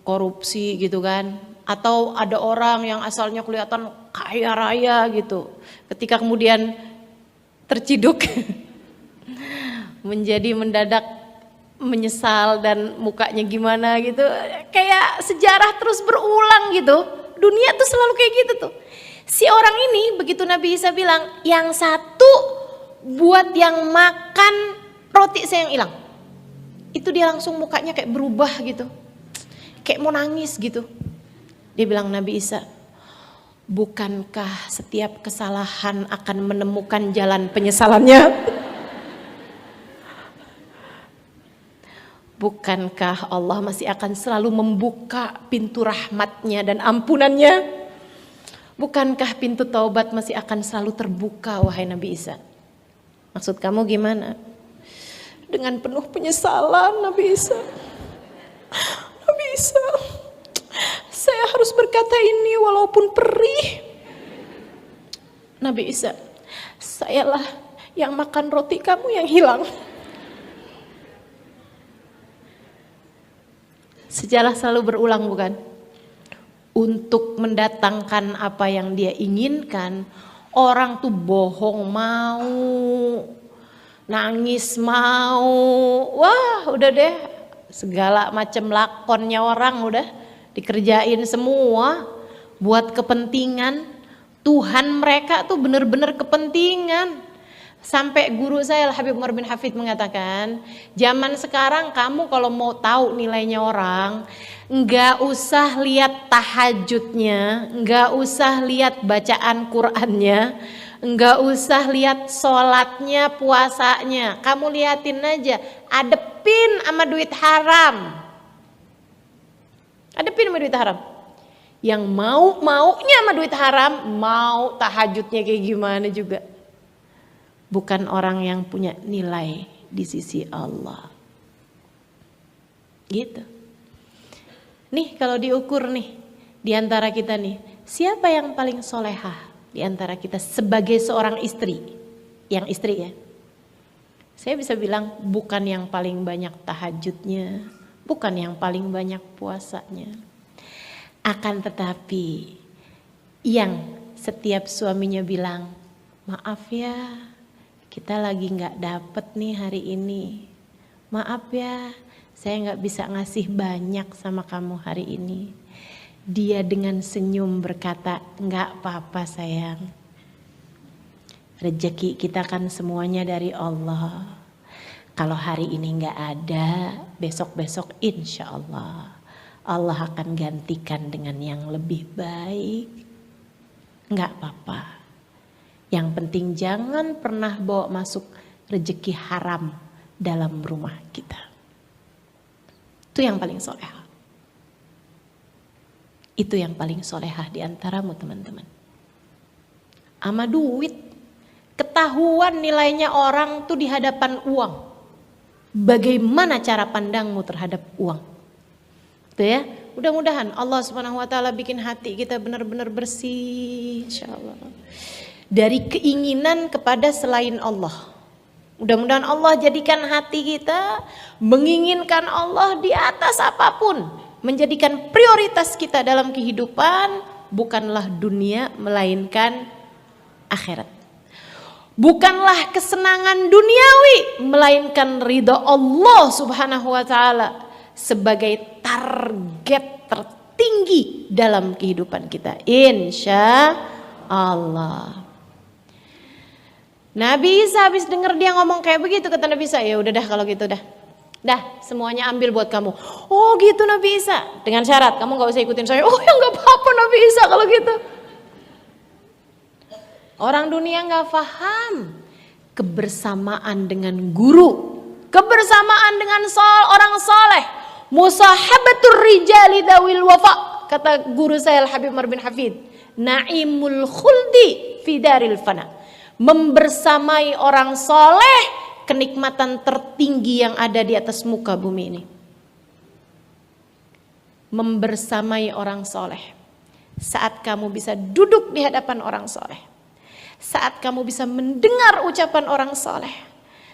S1: korupsi gitu kan, atau ada orang yang asalnya kelihatan kaya raya gitu, ketika kemudian terciduk menjadi mendadak menyesal dan mukanya gimana gitu, kayak sejarah terus berulang gitu, dunia tuh selalu kayak gitu tuh. Si orang ini begitu Nabi Isa bilang, yang 1 buat yang makan roti saya yang hilang. Itu dia langsung mukanya kayak berubah gitu. Kayak mau nangis gitu. Dia bilang, Nabi Isa, bukankah setiap kesalahan akan menemukan jalan penyesalannya? Bukankah Allah masih akan selalu membuka pintu rahmatnya dan ampunannya? Bukankah pintu taubat masih akan selalu terbuka, wahai Nabi Isa? Maksud kamu gimana? Dengan penuh penyesalan, Nabi Isa. Nabi Isa, saya harus berkata ini walaupun perih. Nabi Isa, sayalah yang makan roti kamu yang hilang. Sejarah selalu berulang, bukan? Untuk mendatangkan apa yang dia inginkan, orang tuh bohong mau, nangis mau, wah udah deh, segala macam lakonnya orang udah dikerjain semua buat kepentingan. Tuhan mereka tuh bener-bener kepentingan. Sampai guru saya Al-Habib Umar bin Hafid mengatakan, zaman sekarang kamu kalau mau tahu nilainya orang, nggak usah lihat tahajudnya, nggak usah lihat bacaan Qur'annya, nggak usah lihat sholatnya, puasanya. Kamu liatin aja, adepin sama duit haram. Adepin sama duit haram. Yang maunya sama duit haram, mau tahajudnya kayak gimana juga. Bukan orang yang punya nilai di sisi Allah. Gitu. Nih kalau diukur nih, di antara kita nih, siapa yang paling solehah di antara kita sebagai seorang istri? Yang istri ya. Saya bisa bilang bukan yang paling banyak tahajudnya, bukan yang paling banyak puasanya. Akan tetapi yang setiap suaminya bilang, maaf ya, kita lagi nggak dapet nih hari ini. Maaf ya, saya nggak bisa ngasih banyak sama kamu hari ini. Dia dengan senyum berkata, nggak apa-apa sayang. Rezeki kita kan semuanya dari Allah. Kalau hari ini nggak ada, besok-besok insya Allah Allah akan gantikan dengan yang lebih baik. Nggak apa-apa. Yang penting jangan pernah bawa masuk rezeki haram dalam rumah kita. Itu yang paling solehah. Itu yang paling solehah di antaramu teman-teman. Ama duit. Ketahuan nilainya orang tuh di hadapan uang. Bagaimana cara pandangmu terhadap uang? Itu ya. Mudah-mudahan Allah Subhanahu wa taala bikin hati kita benar-benar bersih insyaallah. Dari keinginan kepada selain Allah. Mudah-mudahan Allah jadikan hati kita menginginkan Allah di atas apapun. Menjadikan prioritas kita dalam kehidupan bukanlah dunia melainkan akhirat. Bukanlah kesenangan duniawi melainkan ridha Allah Subhanahu wa taala sebagai target tertinggi dalam kehidupan kita. Insya Allah. Nabi Isa habis dengar dia ngomong kayak begitu, kata Nabi Isa, ya udah dah kalau gitu dah. Dah semuanya ambil buat kamu. Oh gitu Nabi Isa. Dengan syarat kamu gak usah ikutin saya. Oh ya gak apa-apa Nabi Isa kalau gitu. Orang dunia gak paham kebersamaan dengan guru. Kebersamaan dengan orang soleh. Musahabatur rijali dawil wafa. Kata guru saya Al-Habib Umar bin Hafid. Naimul khuldi fidaril fana. Membersamai orang soleh, kenikmatan tertinggi yang ada di atas muka bumi ini. Membersamai orang soleh. Saat kamu bisa duduk di hadapan orang soleh. Saat kamu bisa mendengar ucapan orang soleh.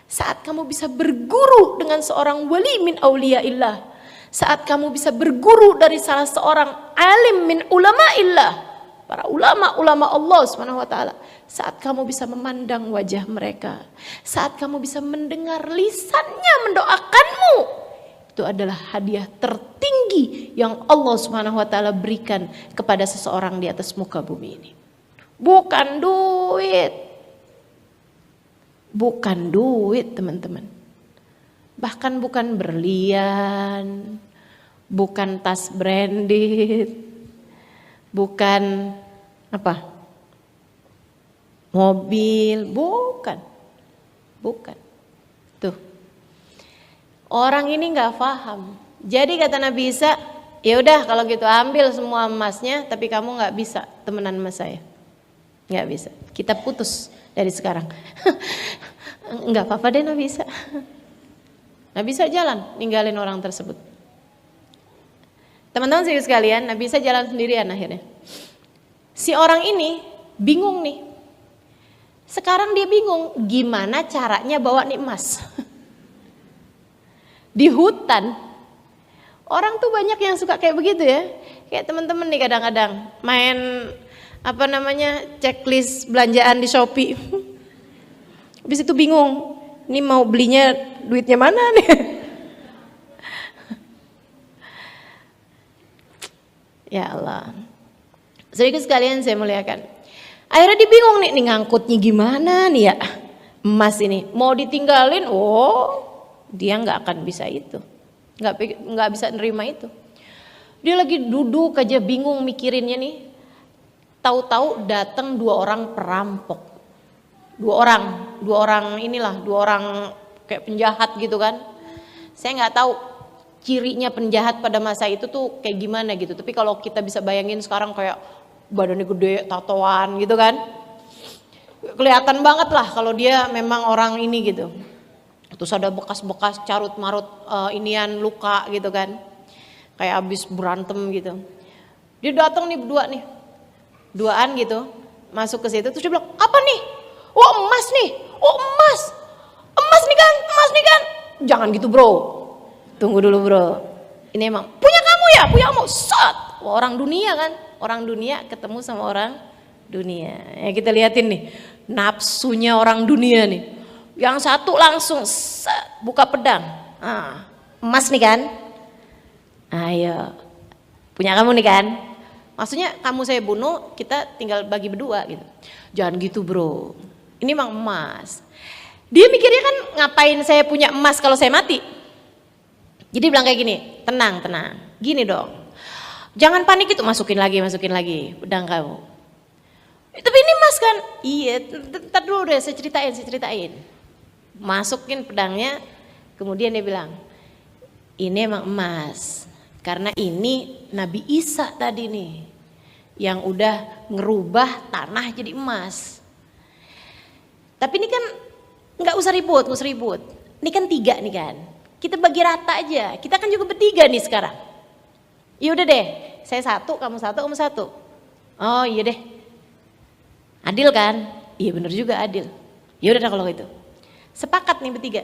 S1: Saat kamu bisa berguru dengan seorang wali min auliyaillah. Saat kamu bisa berguru dari salah seorang alim min ulamaillah. Para ulama-ulama Allah Subhanahu wa taala. Saat kamu bisa memandang wajah mereka, saat kamu bisa mendengar lisannya mendoakanmu, itu adalah hadiah tertinggi yang Allah Subhanahu wa taala berikan kepada seseorang di atas muka bumi ini. Bukan duit. Bukan duit, teman-teman. Bahkan bukan berlian, bukan tas branded, bukan apa? Mobil, bukan. Tuh. Orang ini nggak paham. Jadi kata Nabi Isa, ya udah kalau gitu ambil semua emasnya, tapi kamu nggak bisa temenan sama saya. Nggak bisa. Kita putus dari sekarang. Nggak apa-apa deh Nabi Isa. Nabi Isa jalan ninggalin orang tersebut. Teman-teman sekalian, Nabi Isa jalan sendirian akhirnya. Si orang ini bingung nih. Sekarang dia bingung gimana caranya bawa nih emas. Di hutan. Orang tuh banyak yang suka kayak begitu ya. Kayak teman-teman nih kadang-kadang main checklist belanjaan di Shopee. Habis itu bingung, ini mau belinya duitnya mana nih? Ya Allah. Sedikit sekalian saya muliakan. Akhirnya dia bingung nih ngangkutnya gimana nih ya. Emas ini mau ditinggalin, dia nggak akan bisa itu. Nggak bisa nerima itu. Dia lagi duduk aja bingung mikirinnya nih. Tahu-tahu datang 2 orang perampok. 2 orang kayak penjahat gitu kan. Saya nggak tahu cirinya penjahat pada masa itu tuh kayak gimana gitu. Tapi kalau kita bisa bayangin sekarang kayak badannya gede, tatoan gitu kan. Kelihatan banget lah kalau dia memang orang ini gitu. Terus ada bekas-bekas carut-marut inian luka gitu kan. Kayak habis berantem gitu. Dia datang nih berdua nih. Duaan gitu. Masuk ke situ terus dia bilang, "Apa nih?" "Oh, emas nih." "Oh, emas. Emas nih kan? Jangan gitu, Bro. Tunggu dulu, Bro. Ini emang punya kamu ya? Punya kamu." Set. Orang dunia kan. Orang dunia ketemu sama orang dunia. Ya kita liatin nih. Nafsunya orang dunia nih. Yang satu langsung buka pedang. Emas nih kan? Ayo. Punya kamu nih kan? Maksudnya kamu saya bunuh, kita tinggal bagi berdua gitu. Jangan gitu bro. Ini emang emas. Dia mikirnya kan ngapain saya punya emas kalau saya mati. Jadi bilang kayak gini, tenang. Gini dong. Jangan panik itu, masukin lagi pedang kamu. Tapi ini emas kan? Iya, ntar dulu deh saya ceritain. Masukin pedangnya, kemudian dia bilang, ini emang emas. Karena ini Nabi Isa tadi nih, yang udah ngerubah tanah jadi emas. Tapi ini kan nggak usah ribut. Ini kan 3 nih kan, kita bagi rata aja. Kita kan juga bertiga nih sekarang. Ya udah deh, saya 1, kamu 1, kamu 1. Oh iya deh, adil kan? Iya bener juga adil. Ya udah kalau gitu, sepakat nih bertiga.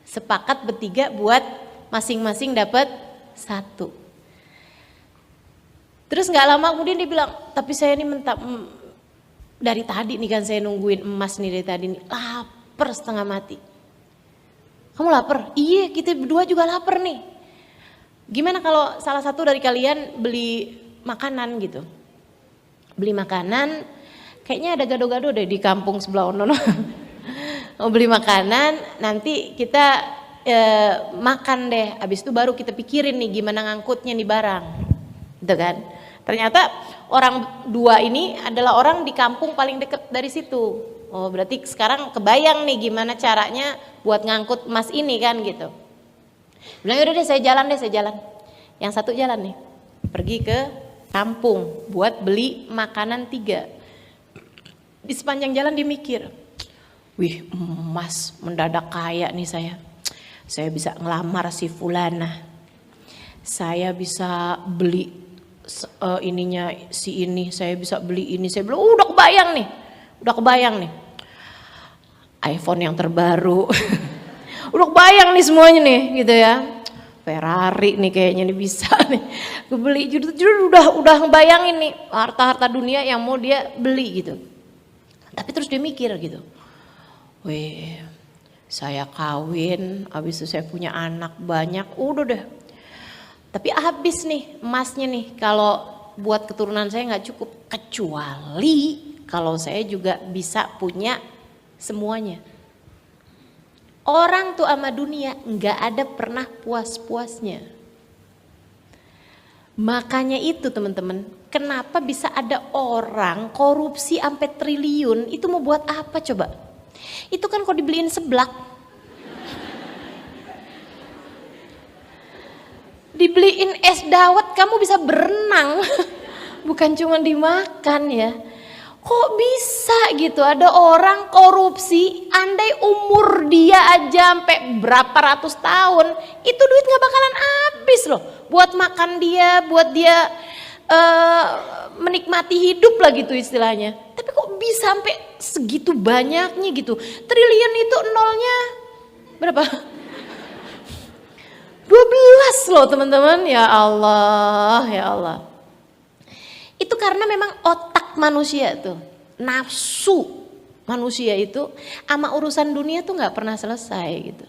S1: Sepakat bertiga buat masing-masing dapat 1. Terus nggak lama kemudian dia bilang, tapi saya ini dari tadi nih kan saya nungguin emas nih dari tadi nih, lapar setengah mati. Kamu lapar? Iya, kita berdua juga lapar nih. Gimana kalau salah satu dari kalian beli makanan gitu? Beli makanan, kayaknya ada gado-gado deh di kampung sebelah ono. Mau beli makanan, nanti kita makan deh, habis itu baru kita pikirin nih gimana ngangkutnya nih barang, gitu kan? Ternyata orang 2 ini adalah orang di kampung paling deket dari situ. Oh berarti sekarang kebayang nih gimana caranya buat ngangkut emas ini kan gitu. Bilang yaudah deh saya jalan. Yang satu jalan nih, pergi ke kampung buat beli makanan 3. Di sepanjang jalan dia mikir, wih emas mendadak kaya nih saya. Saya bisa ngelamar si fulana, saya bisa beli ininya si ini, saya bisa beli ini, saya bilang udah kebayang nih iPhone yang terbaru. Udah kebayang nih semuanya nih gitu ya, Ferrari nih kayaknya nih bisa nih beli, jujur udah ngebayangin nih harta dunia yang mau dia beli gitu. Tapi terus dia mikir gitu, wih saya kawin, habis itu saya punya anak banyak, udah deh. Tapi habis nih emasnya nih, kalau buat keturunan saya nggak cukup, kecuali kalau saya juga bisa punya semuanya. Orang tuh sama dunia nggak ada pernah puas-puasnya. Makanya itu teman-teman, kenapa bisa ada orang korupsi sampai triliun, itu mau buat apa coba? Itu kan kalau dibeliin seblak, dibeliin es dawet kamu bisa berenang, bukan cuma dimakan ya. Kok bisa gitu ada orang korupsi, andai umur dia aja sampai berapa ratus tahun, itu duit gak bakalan habis loh. Buat makan dia, buat dia menikmati hidup lah gitu istilahnya. Tapi kok bisa sampai segitu banyaknya gitu. Triliun itu nolnya berapa? 12 loh teman-teman. Ya Allah, ya Allah. Itu karena memang otak manusia tuh, nafsu manusia itu sama urusan dunia tuh gak pernah selesai gitu.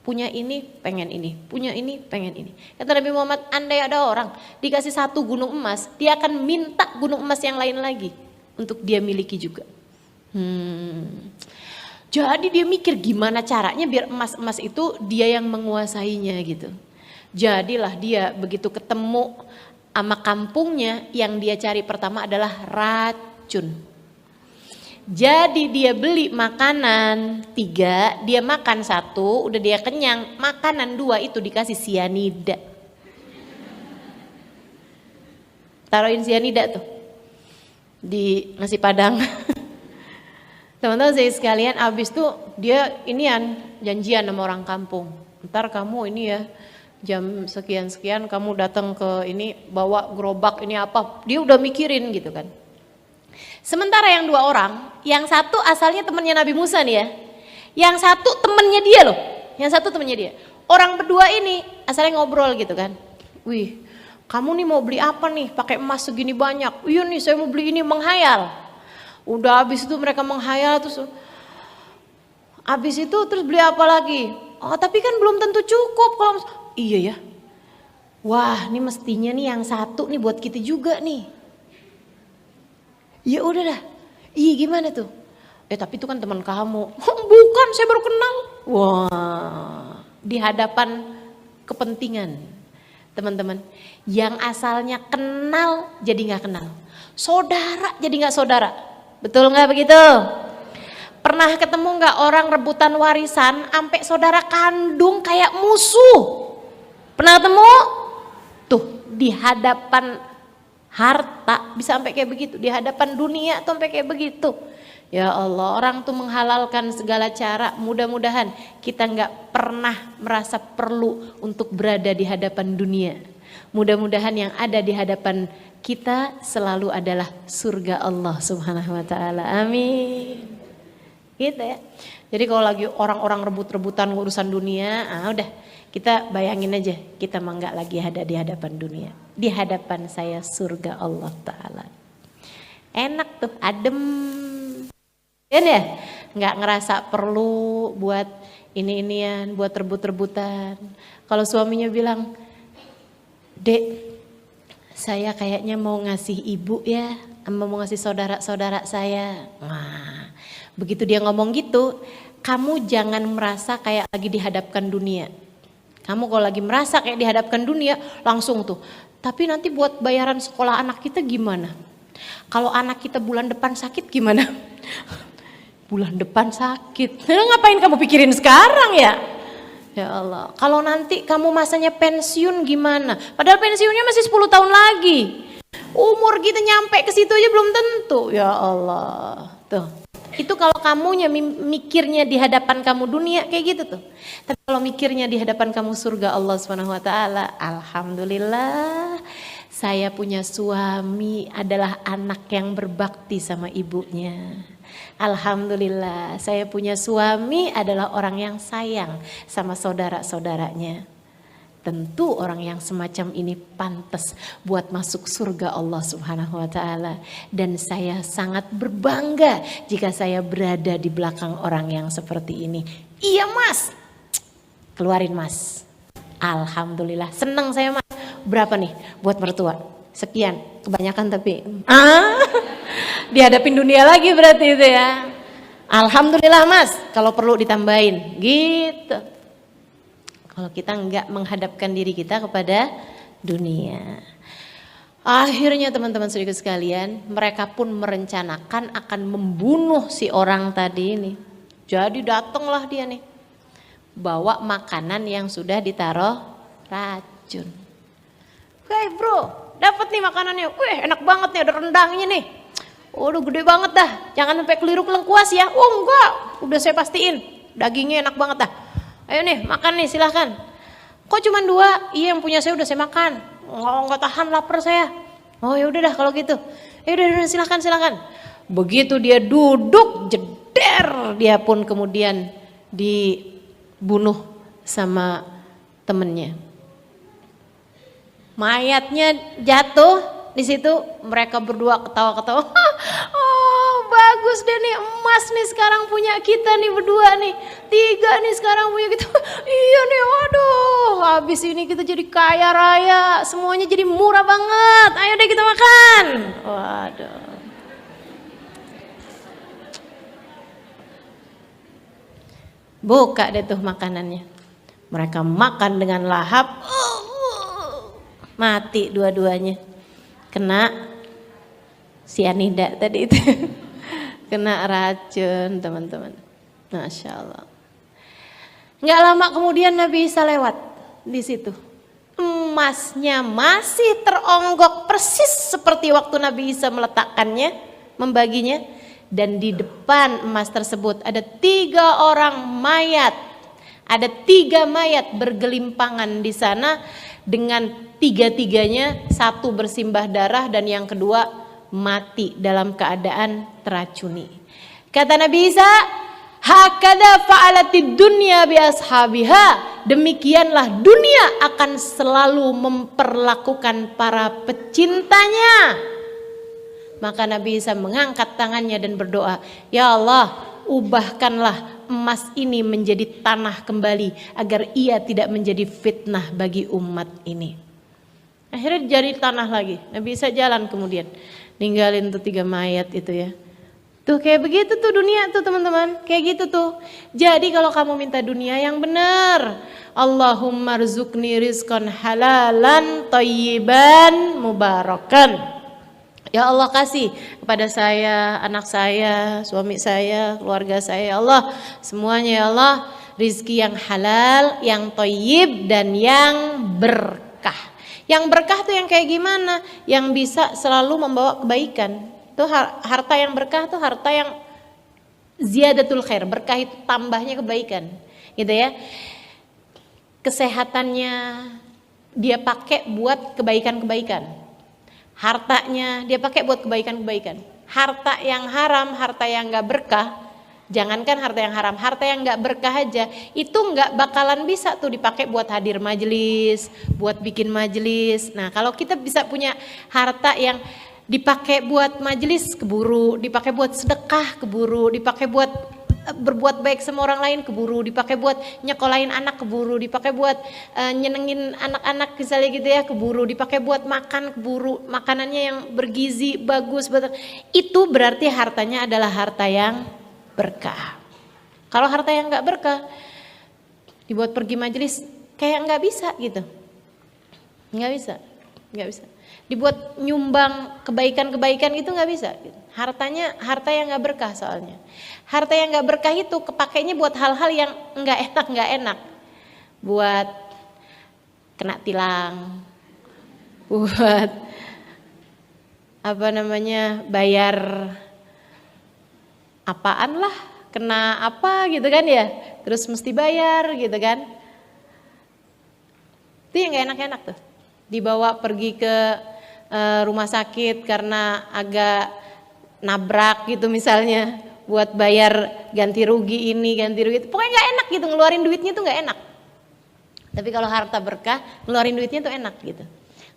S1: Punya ini pengen ini, punya ini pengen ini. Kata Nabi Muhammad, andai ada orang dikasih 1 gunung emas, dia akan minta gunung emas yang lain lagi untuk dia miliki juga. Jadi dia mikir gimana caranya biar emas-emas itu dia yang menguasainya gitu. Jadilah dia begitu ketemu sama kampungnya, yang dia cari pertama adalah racun. Jadi dia beli makanan 3, dia makan 1, udah dia kenyang, makanan 2 itu dikasih sianida. Taruhin sianida tuh di nasi padang. Teman-teman saya sekalian, abis tuh dia inian janjian sama orang kampung. Ntar kamu ini ya jam sekian-sekian kamu datang ke ini bawa gerobak ini apa, dia udah mikirin gitu kan. Sementara yang 2 orang, yang satu asalnya temannya Nabi Musa nih ya, yang satu temennya dia loh, yang satu temennya dia. Orang berdua ini asalnya ngobrol gitu kan, wih kamu nih mau beli apa nih pakai emas segini banyak, iya nih saya mau beli ini, menghayal. Udah habis itu mereka menghayal terus, habis itu terus beli apa lagi, oh tapi kan belum tentu cukup kalau, iya ya, wah ini mestinya nih yang satu nih buat kita juga nih. Ya udah dah, iya gimana tuh? Tapi itu kan teman kamu. Bukan, saya baru kenal. Wah, di hadapan kepentingan. Teman-teman, yang asalnya kenal jadi gak kenal. Saudara jadi gak saudara. Betul gak begitu? Pernah ketemu gak orang rebutan warisan sampai saudara kandung kayak musuh? Pernah ketemu? Tuh, di hadapan harta bisa sampai kayak begitu, di hadapan dunia tuh sampai kayak begitu. Ya Allah, orang tuh menghalalkan segala cara. Mudah-mudahan kita nggak pernah merasa perlu untuk berada di hadapan dunia. Mudah-mudahan yang ada di hadapan kita selalu adalah surga Allah Subhanahu wa taala. Amin. Gitu ya. Jadi kalau lagi orang-orang rebut-rebutan urusan dunia, udah kita bayangin aja, kita mah nggak lagi ada di hadapan dunia. Di hadapan saya surga Allah Ta'ala. Enak tuh, adem. Kan ya? Nggak ngerasa perlu buat ini-inian, buat rebut-rebutan. Kalau suaminya bilang, Dek, saya kayaknya mau ngasih ibu ya, mau ngasih saudara-saudara saya. Wah, begitu dia ngomong gitu, kamu jangan merasa kayak lagi dihadapkan dunia. Kamu kalau lagi merasa kayak dihadapkan dunia, langsung tuh. Tapi nanti buat bayaran sekolah anak kita gimana? Kalau anak kita bulan depan sakit gimana? Bulan depan sakit. Ngapain kamu pikirin sekarang ya? Ya Allah. Kalau nanti kamu masanya pensiun gimana? Padahal pensiunnya masih 10 tahun lagi. Umur kita nyampe ke situ aja belum tentu. Ya Allah. Tuh. Itu kalau kamunya mikirnya di hadapan kamu dunia kayak gitu tuh. Tapi kalau mikirnya di hadapan kamu surga Allah Subhanahu wa taala, alhamdulillah saya punya suami adalah anak yang berbakti sama ibunya. Alhamdulillah saya punya suami adalah orang yang sayang sama saudara-saudaranya. Tentu orang yang semacam ini pantas buat masuk surga Allah Subhanahu wa taala, dan saya sangat berbangga jika saya berada di belakang orang yang seperti ini. Iya Mas, keluarin Mas. Alhamdulillah, senang saya Mas. Berapa nih buat mertua? Sekian, kebanyakan tapi dihadapin dunia lagi berarti itu ya. Alhamdulillah mas, kalau perlu ditambahin, gitu. Kalau kita nggak menghadapkan diri kita kepada dunia. Akhirnya teman-teman saudara sekalian, mereka pun merencanakan akan membunuh si orang tadi ini. Jadi datanglah dia nih, bawa makanan yang sudah ditaruh racun. Hei bro, dapat nih makanannya. Wih enak banget nih, ada rendangnya nih. Udah gede banget dah, jangan sampai keliru lengkuas ya. Oh enggak, udah saya pastiin, dagingnya enak banget dah. Ayo nih makan nih silahkan. Kok cuma 2? Iya yang punya saya udah saya makan. Nggak tahan lapar saya. Oh ya udah dah kalau gitu. Ya udah silahkan. Begitu dia duduk jeder, dia pun kemudian dibunuh sama temennya. Mayatnya jatuh. Di situ mereka berdua ketawa-ketawa. Oh bagus deh nih, emas nih sekarang punya kita nih berdua nih. 3 nih sekarang punya kita. Iya nih, waduh, habis ini kita jadi kaya raya, semuanya jadi murah banget. Ayo deh kita makan. Waduh. Buka deh tuh makanannya. Mereka makan dengan lahap. Mati dua-duanya. Kena sianida tadi itu. Kena racun teman-teman. Masya Allah. Nggak lama kemudian Nabi Isa lewat di situ. Emasnya masih teronggok persis seperti waktu Nabi Isa meletakkannya, membaginya. Dan di depan emas tersebut ada 3 orang mayat. Ada 3 mayat bergelimpangan di sana dengan 3-3-nya, 1 bersimbah darah dan yang kedua mati dalam keadaan teracuni. Kata Nabi Isa, hakada fa'alatid dunya bi ashabiha, demikianlah dunia akan selalu memperlakukan para pecintanya. Maka Nabi Isa mengangkat tangannya dan berdoa, ya Allah, ubahkanlah emas ini menjadi tanah kembali agar ia tidak menjadi fitnah bagi umat ini. Akhirnya jadi tanah lagi. Nabi Isa jalan kemudian ninggalin tuh 3 mayat itu ya. Tuh kayak begitu tuh dunia tuh teman-teman, kayak gitu tuh. Jadi kalau kamu minta dunia yang benar, Allahumma rzuqni rizqan halalan thayyiban mubarakan. Ya Allah kasih kepada saya, anak saya, suami saya, keluarga saya, ya Allah, semuanya ya Allah, rizki yang halal, yang thayyib dan yang berkah. Yang berkah tuh yang kayak gimana? Yang bisa selalu membawa kebaikan. Tuh harta yang berkah tuh harta yang ziyadatul khair, berkah itu tambahnya kebaikan. Gitu ya. Kesehatannya dia pakai buat kebaikan-kebaikan. Hartanya dia pakai buat kebaikan-kebaikan. Harta yang haram, harta yang enggak berkah, jangankan harta yang haram, harta yang nggak berkah aja itu nggak bakalan bisa tuh dipakai buat hadir majelis, buat bikin majelis. Nah kalau kita bisa punya harta yang dipakai buat majelis keburu, dipakai buat sedekah keburu, dipakai buat berbuat baik sama orang lain keburu, dipakai buat nyekolahin anak keburu, dipakai buat nyenengin anak-anak misalnya gitu ya keburu, dipakai buat makan keburu, makanannya yang bergizi bagus, betul. Itu berarti hartanya adalah harta yang berkah. Kalau harta yang nggak berkah dibuat pergi majelis kayak nggak bisa gitu, nggak bisa dibuat nyumbang kebaikan-kebaikan itu nggak bisa gitu. Hartanya harta yang nggak berkah, soalnya harta yang nggak berkah itu kepakainya buat hal-hal yang nggak enak, buat kena tilang, buat apa namanya bayar apaan lah, kena apa gitu kan ya, terus mesti bayar gitu kan. Itu yang gak enak-enak tuh, dibawa pergi ke rumah sakit karena agak nabrak gitu misalnya, buat bayar ganti rugi ini, ganti rugi itu, pokoknya gak enak gitu, ngeluarin duitnya tuh gak enak. Tapi kalau harta berkah, ngeluarin duitnya tuh enak gitu,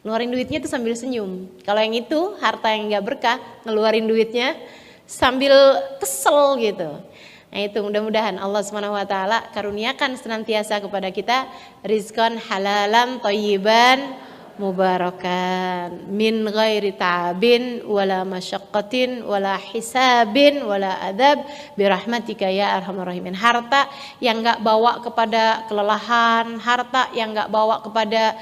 S1: ngeluarin duitnya tuh sambil senyum. Kalau yang itu harta yang gak berkah, ngeluarin duitnya sambil kesel gitu. Nah itu mudah-mudahan Allah SWT karuniakan senantiasa kepada kita rizqan halalan thayyiban mubarakan min ghairi ta'abin wala masyaqqatin wala hisabin wala adab birahmatika ya arhamar rahimin. Harta yang enggak bawa kepada kelelahan, harta yang enggak bawa kepada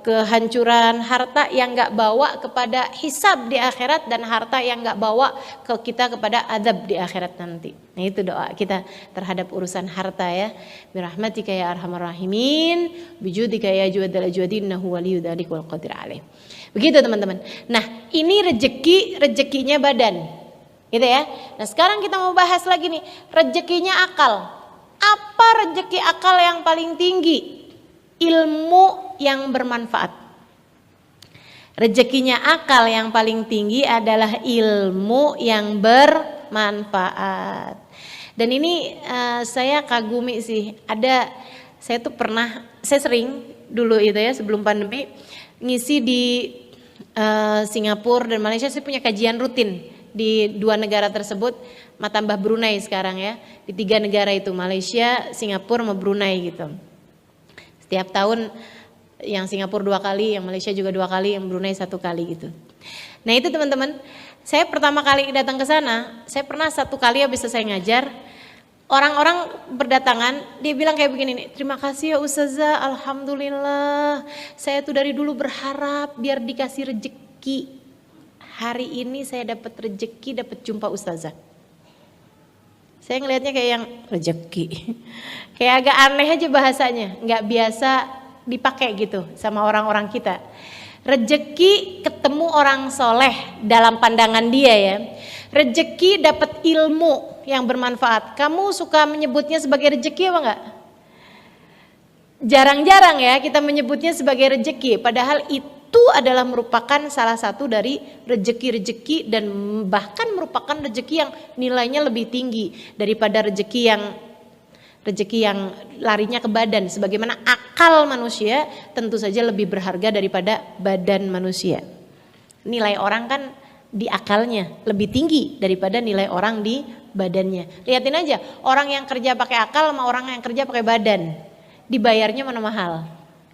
S1: kehancuran, harta yang enggak bawa kepada hisab di akhirat, dan harta yang enggak bawa ke kita kepada adab di akhirat nanti. Nah, itu doa kita terhadap urusan harta ya. Birahmatika ya arhamar rahimin, bijudika ya juwadal ajwadin, innahu waliyyu dzalik wal qadir alaih. Begitu teman-teman. Nah, ini rezekinya badan. Gitu ya. Nah, sekarang kita mau bahas lagi nih, rezekinya akal. Apa rezeki akal yang paling tinggi? Ilmu yang bermanfaat. Rezekinya akal yang paling tinggi adalah ilmu yang bermanfaat. Dan ini saya kagumi sih. Saya sering dulu itu ya sebelum pandemi ngisi di Singapura dan Malaysia. Saya punya kajian rutin di 2 negara tersebut, tambah Brunei sekarang ya. Di 3 negara itu, Malaysia, Singapura sama Brunei gitu. Setiap tahun yang Singapura 2 kali, yang Malaysia juga 2 kali, yang Brunei 1 kali gitu. Nah itu teman-teman, saya pertama kali datang ke sana, saya pernah 1 kali habis selesai ngajar, orang-orang berdatangan, dia bilang kayak begini nih, terima kasih ya Ustazah, alhamdulillah, saya tuh dari dulu berharap biar dikasih rezeki. Hari ini saya dapat rezeki, dapat jumpa Ustazah. Saya ngelihatnya kayak yang rezeki, kayak agak aneh aja bahasanya, nggak biasa dipakai gitu sama orang-orang kita. Rezeki ketemu orang soleh dalam pandangan dia ya. Rezeki dapat ilmu yang bermanfaat. Kamu suka menyebutnya sebagai rezeki apa enggak? Jarang-jarang ya kita menyebutnya sebagai rezeki. Padahal itu adalah merupakan salah satu dari rezeki-rezeki, dan bahkan merupakan rezeki yang nilainya lebih tinggi daripada rezeki yang larinya ke badan. Sebagaimana akal manusia tentu saja lebih berharga daripada badan manusia. Nilai orang kan di akalnya lebih tinggi daripada nilai orang di badannya. Lihatin aja, orang yang kerja pakai akal sama orang yang kerja pakai badan, dibayarnya mana mahal?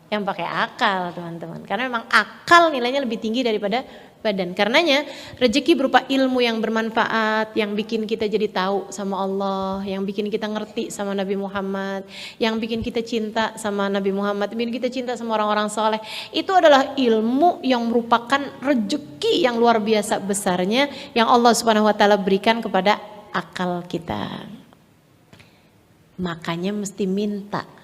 S1: Yang pakai akal teman-teman, karena memang akal nilainya lebih tinggi daripada badan. Karenanya rezeki berupa ilmu yang bermanfaat, yang bikin kita jadi tahu sama Allah, yang bikin kita ngerti sama Nabi Muhammad, yang bikin kita cinta sama Nabi Muhammad, bikin kita cinta sama orang-orang soleh. Itu adalah ilmu yang merupakan rezeki yang luar biasa besarnya yang Allah Subhanahu Wa Taala berikan kepada akal kita. Makanya mesti minta.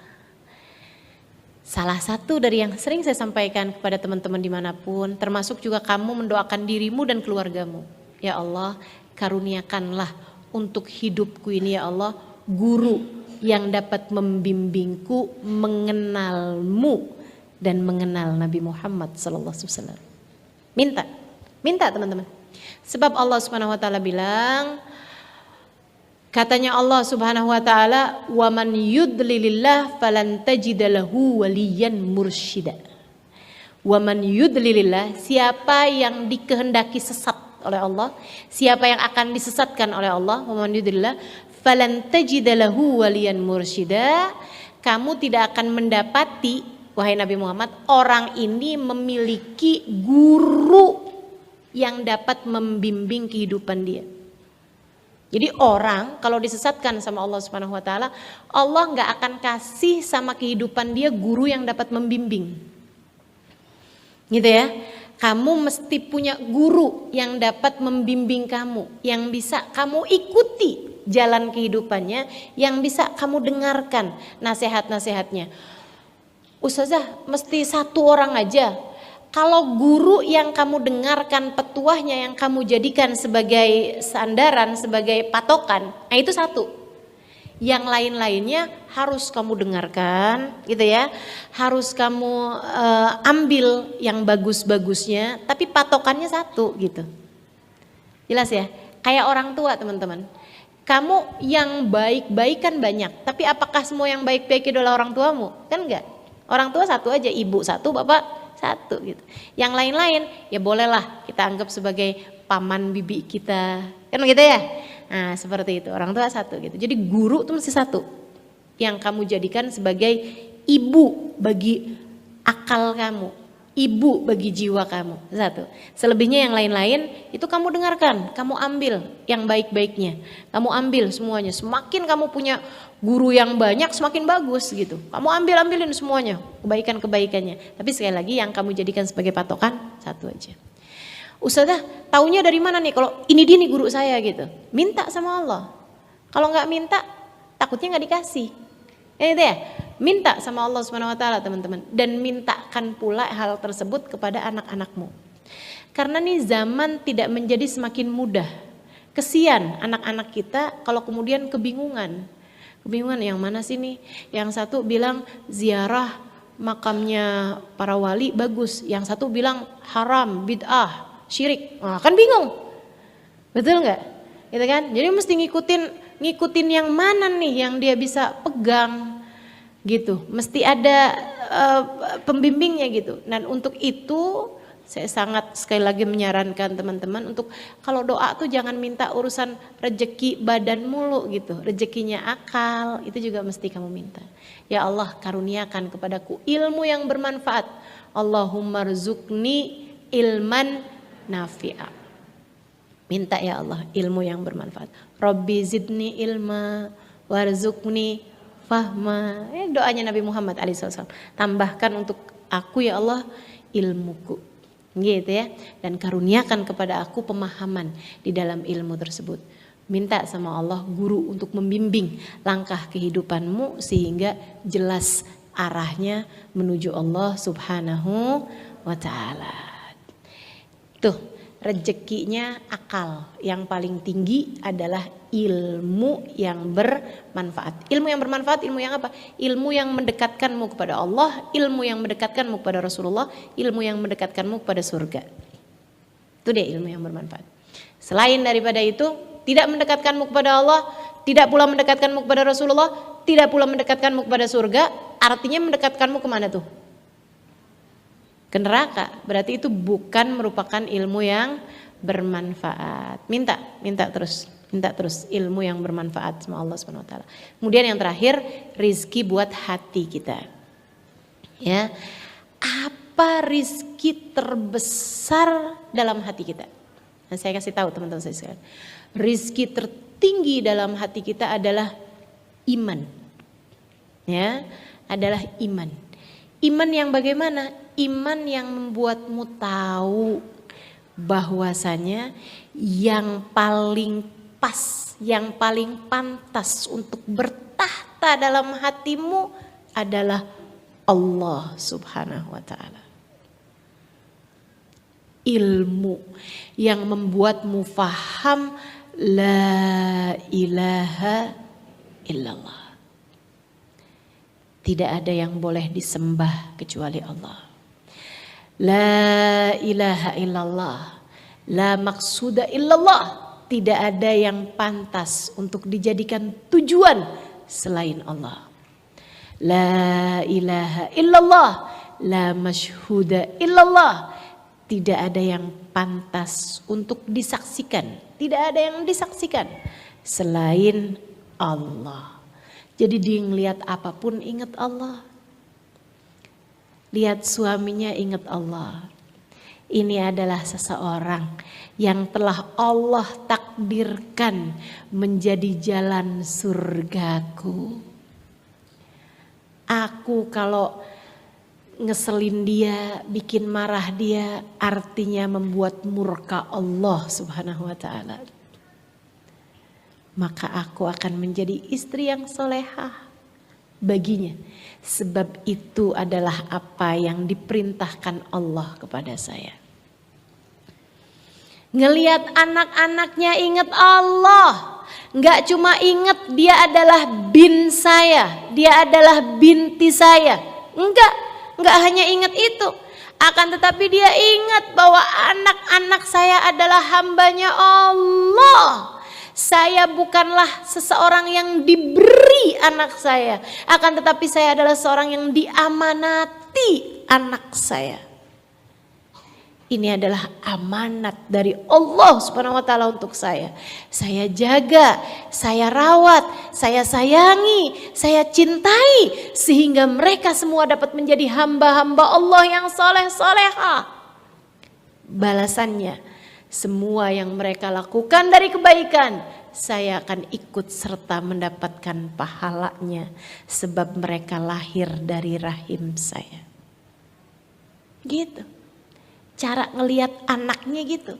S1: Salah satu dari yang sering saya sampaikan kepada teman-teman dimanapun, termasuk juga kamu, mendoakan dirimu dan keluargamu. Ya Allah, karuniakanlah untuk hidupku ini ya Allah, guru yang dapat membimbingku mengenalmu dan mengenal Nabi Muhammad SAW. Minta teman-teman. Sebab Allah Subhanahu Wa Taala bilang, katanya Allah Subhanahu Wa Taala, wa man yudlilillah falan tajida lahu waliyan mursyida. Wa man yudlilillah, siapa yang dikehendaki sesat oleh Allah, siapa yang akan disesatkan oleh Allah, wa man yudlilillah falan tajida lahu waliyan mursyida, kamu tidak akan mendapati, wahai Nabi Muhammad, orang ini memiliki guru yang dapat membimbing kehidupan dia. Jadi orang kalau disesatkan sama Allah Subhanahu Wa Taala, Allah nggak akan kasih sama kehidupan dia guru yang dapat membimbing, gitu ya. Kamu mesti punya guru yang dapat membimbing kamu, yang bisa kamu ikuti jalan kehidupannya, yang bisa kamu dengarkan nasihat-nasihatnya. Ustazah, mesti 1 orang aja. Kalau guru yang kamu dengarkan petuahnya, yang kamu jadikan sebagai sandaran, sebagai patokan, nah itu 1. Yang lain-lainnya harus kamu dengarkan, gitu ya. Harus kamu ambil yang bagus-bagusnya, tapi patokannya 1 gitu. Jelas ya? Kayak orang tua teman-teman. Kamu yang baik-baik kan banyak, tapi apakah semua yang baik-baik adalah orang tuamu? Kan enggak. Orang tua 1 aja, ibu 1, bapak 1 gitu. Yang lain-lain ya bolehlah kita anggap sebagai paman bibi kita, kan gitu ya. Nah seperti itu, orang tua 1 gitu. Jadi guru itu mesti 1 yang kamu jadikan sebagai ibu bagi akal kamu, ibu bagi jiwa kamu. Satu. Selebihnya yang lain-lain itu kamu dengarkan, kamu ambil yang baik-baiknya. Kamu ambil semuanya. Semakin kamu punya guru yang banyak semakin bagus gitu. Kamu ambilin semuanya, kebaikan-kebaikannya. Tapi sekali lagi yang kamu jadikan sebagai patokan satu aja. Ustazah, taunya dari mana nih kalau ini dia nih guru saya gitu. Minta sama Allah. Kalau nggak minta, takutnya nggak dikasih. Itu ya. Minta sama Allah Subhanahu wa taala, teman-teman, dan mintakan pula hal tersebut kepada anak-anakmu. Karena nih zaman tidak menjadi semakin mudah. Kesian anak-anak kita kalau kemudian kebingungan. Kebingungan yang mana sih nih? Yang satu bilang ziarah makamnya para wali bagus, yang satu bilang haram, bid'ah, syirik. Nah, kan bingung. Betul nggak? Gitu kan? Jadi mesti ngikutin yang mana nih yang dia bisa pegang. Gitu, mesti ada pembimbingnya gitu. Dan untuk itu saya sangat sekali lagi menyarankan teman-teman untuk kalau doa tuh jangan minta urusan rejeki badan mulu gitu, rejekinya akal itu juga mesti kamu minta. Ya Allah, karuniakan kepadaku ilmu yang bermanfaat. Allahumma rzuqni ilman nafi'a. Minta ya Allah ilmu yang bermanfaat. Rabbi zidni ilma warzuqni fahma. Doanya Nabi Muhammad SAW. Tambahkan untuk aku ya Allah ilmuku, gitu ya. Dan karuniakan kepada aku pemahaman di dalam ilmu tersebut. Minta sama Allah guru untuk membimbing langkah kehidupanmu sehingga jelas arahnya menuju Allah Subhanahu wa taala. Tuh. Rezekinya akal, yang paling tinggi adalah ilmu yang bermanfaat. Ilmu yang bermanfaat, ilmu yang apa? Ilmu yang mendekatkanmu kepada Allah, ilmu yang mendekatkanmu kepada Rasulullah, ilmu yang mendekatkanmu kepada surga. Itu dia ilmu yang bermanfaat. Selain daripada itu, tidak mendekatkanmu kepada Allah, tidak pula mendekatkanmu kepada Rasulullah, tidak pula mendekatkanmu kepada surga, artinya mendekatkanmu kemana tuh? Ke neraka. Berarti itu bukan merupakan ilmu yang bermanfaat. Minta terus ilmu yang bermanfaat sama Allah Subhanahu wa taala. Kemudian yang terakhir, rizki buat hati kita. Ya. Apa rizki terbesar dalam hati kita? Nah, saya kasih tahu teman-teman saya sekalian. Rizki tertinggi dalam hati kita adalah iman. Ya, adalah iman. Iman yang bagaimana? Iman yang membuatmu tahu bahwasanya yang paling pas, yang paling pantas untuk bertahta dalam hatimu adalah Allah Subhanahu wa taala. Ilmu yang membuatmu faham la ilaha illallah. Tidak ada yang boleh disembah kecuali Allah. La ilaha illallah, la maksuda illallah. Tidak ada yang pantas untuk dijadikan tujuan selain Allah. La ilaha illallah, la masyhuda illallah. Tidak ada yang pantas untuk disaksikan. Tidak ada yang disaksikan selain Allah. Jadi dia ngelihat apapun ingat Allah. Lihat suaminya ingat Allah. Ini adalah seseorang yang telah Allah takdirkan menjadi jalan surgaku. Aku kalau ngeselin dia, bikin marah dia, artinya membuat murka Allah Subhanahu wa taala. Maka aku akan menjadi istri yang solehah baginya. Sebab itu adalah apa yang diperintahkan Allah kepada saya. Ngelihat anak-anaknya ingat Allah. Gak cuma ingat dia adalah bin saya, dia adalah binti saya. Enggak hanya ingat itu. Akan tetapi dia ingat bahwa anak-anak saya adalah hambanya Allah. Saya bukanlah seseorang yang diberi anak saya, akan tetapi saya adalah seorang yang diamanati anak saya. Ini adalah amanat dari Allah Subhanahu wa taala untuk saya. Saya jaga, saya rawat, saya sayangi, saya cintai sehingga mereka semua dapat menjadi hamba-hamba Allah yang saleh-salehah. Balasannya, semua yang mereka lakukan dari kebaikan, saya akan ikut serta mendapatkan pahalanya sebab mereka lahir dari rahim saya. Gitu. Cara ngelihat anaknya gitu,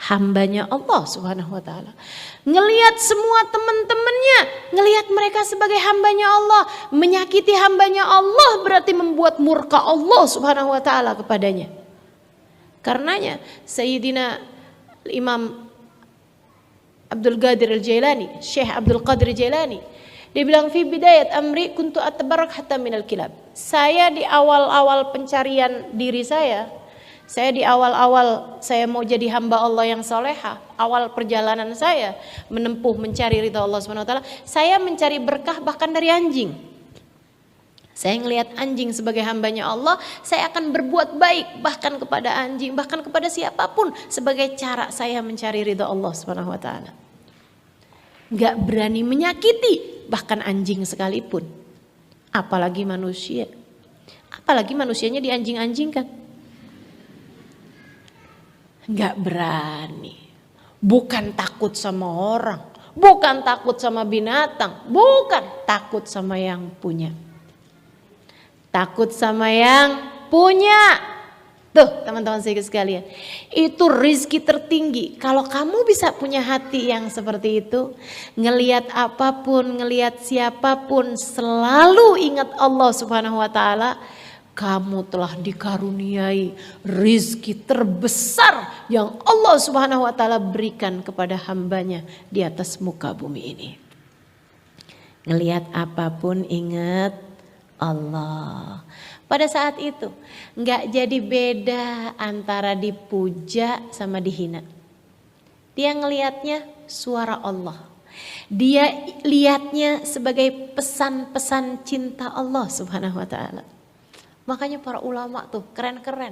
S1: hambanya Allah Subhanahu wa taala. Ngelihat semua teman-temannya, ngelihat mereka sebagai hambanya Allah, menyakiti hambanya Allah berarti membuat murka Allah Subhanahu wa taala kepadanya. Karenanya Sayyidina Imam Abdul Qadir Al-Jailani, Syekh Abdul Qadir Jailani, dia bilang fi bidayat amri kuntu atabarak hatta minal kilab. Saya di awal-awal pencarian diri saya di awal-awal saya mau jadi hamba Allah yang soleha, awal perjalanan saya menempuh mencari ridha Allah Subhanahu wa taala, saya mencari berkah bahkan dari anjing. Saya ngelihat anjing sebagai hambanya Allah, saya akan berbuat baik bahkan kepada anjing, bahkan kepada siapapun sebagai cara saya mencari ridha Allah Subhanahu wa taala. Enggak berani menyakiti bahkan anjing sekalipun. Apalagi manusia. Apalagi manusianya dianjing-anjingkan. Enggak berani. Bukan takut sama orang, bukan takut sama binatang, bukan takut sama yang punya. Takut sama yang punya. Tuh teman-teman sekalian, itu rizki tertinggi. Kalau kamu bisa punya hati yang seperti itu, ngelihat apapun, ngelihat siapapun, selalu ingat Allah Subhanahu wa taala, kamu telah dikaruniai rizki terbesar yang Allah Subhanahu wa taala berikan kepada hambanya di atas muka bumi ini. Ngelihat apapun ingat Allah. Pada saat itu nggak jadi beda antara dipuja sama dihina. Dia ngelihatnya suara Allah. Dia lihatnya sebagai pesan-pesan cinta Allah Subhanahu wa taala. Makanya para ulama tuh keren-keren.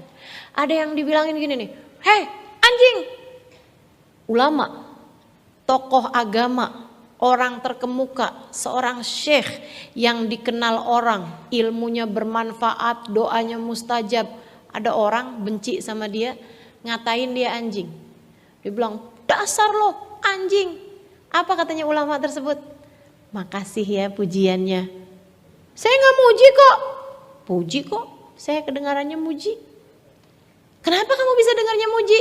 S1: Ada yang dibilangin gini nih, hei anjing. Ulama, tokoh agama, orang terkemuka, seorang syekh yang dikenal orang, ilmunya bermanfaat, doanya mustajab. Ada orang benci sama dia, ngatain dia anjing. Dia bilang, dasar lo anjing. Apa katanya ulama tersebut? Makasih ya pujiannya. Saya gak muji kok. Puji kok, saya kedengarannya muji. Kenapa kamu bisa dengarnya muji?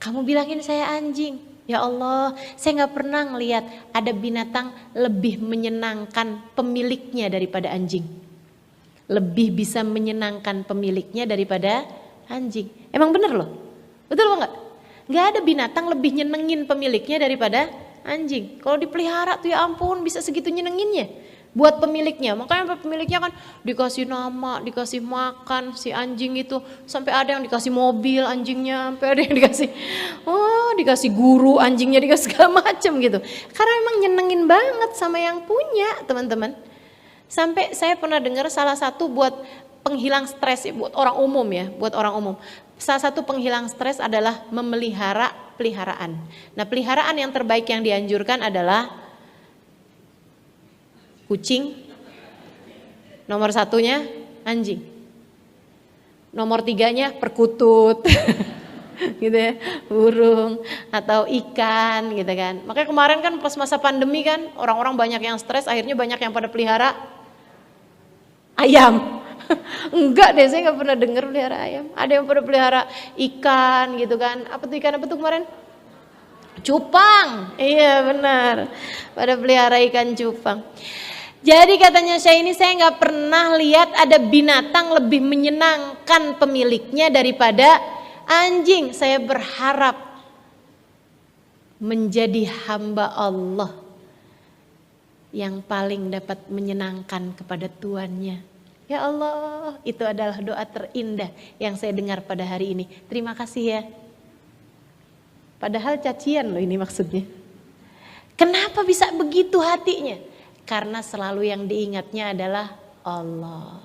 S1: Kamu bilangin saya anjing. Ya Allah, saya gak pernah ngelihat ada binatang lebih menyenangkan pemiliknya daripada anjing. Lebih bisa menyenangkan pemiliknya daripada anjing. Emang bener loh? Betul apa enggak? Gak ada binatang lebih nyenengin pemiliknya daripada anjing. Kalau dipelihara tuh ya ampun bisa segitu nyenenginnya. Buat pemiliknya, makanya pemiliknya kan dikasih nama, dikasih makan si anjing itu, sampai ada yang dikasih mobil anjingnya, sampai ada yang dikasih guru anjingnya, dikasih segala macam gitu. Karena emang nyenengin banget sama yang punya teman-teman. Sampai saya pernah dengar salah satu buat penghilang stres buat orang umum ya, buat orang umum. Salah satu penghilang stres adalah memelihara peliharaan. Nah peliharaan yang terbaik yang dianjurkan adalah kucing, nomor satunya anjing, nomor tiganya perkutut, gitu ya, burung atau ikan, gitu kan. Makanya kemarin kan pas masa pandemi kan orang-orang banyak yang stres, akhirnya banyak yang pada pelihara ayam. Enggak deh, saya nggak pernah dengar pelihara ayam. Ada yang pada pelihara ikan, gitu kan. Apa tuh ikan apa tuh kemarin? Cupang, iya benar. Pada pelihara ikan cupang. Jadi katanya saya nggak pernah lihat ada binatang lebih menyenangkan pemiliknya daripada anjing. Saya berharap menjadi hamba Allah yang paling dapat menyenangkan kepada tuannya. Ya Allah, itu adalah doa terindah yang saya dengar pada hari ini. Terima kasih ya. Padahal cacian loh ini maksudnya. Kenapa bisa begitu hatinya? Karena selalu yang diingatnya adalah Allah.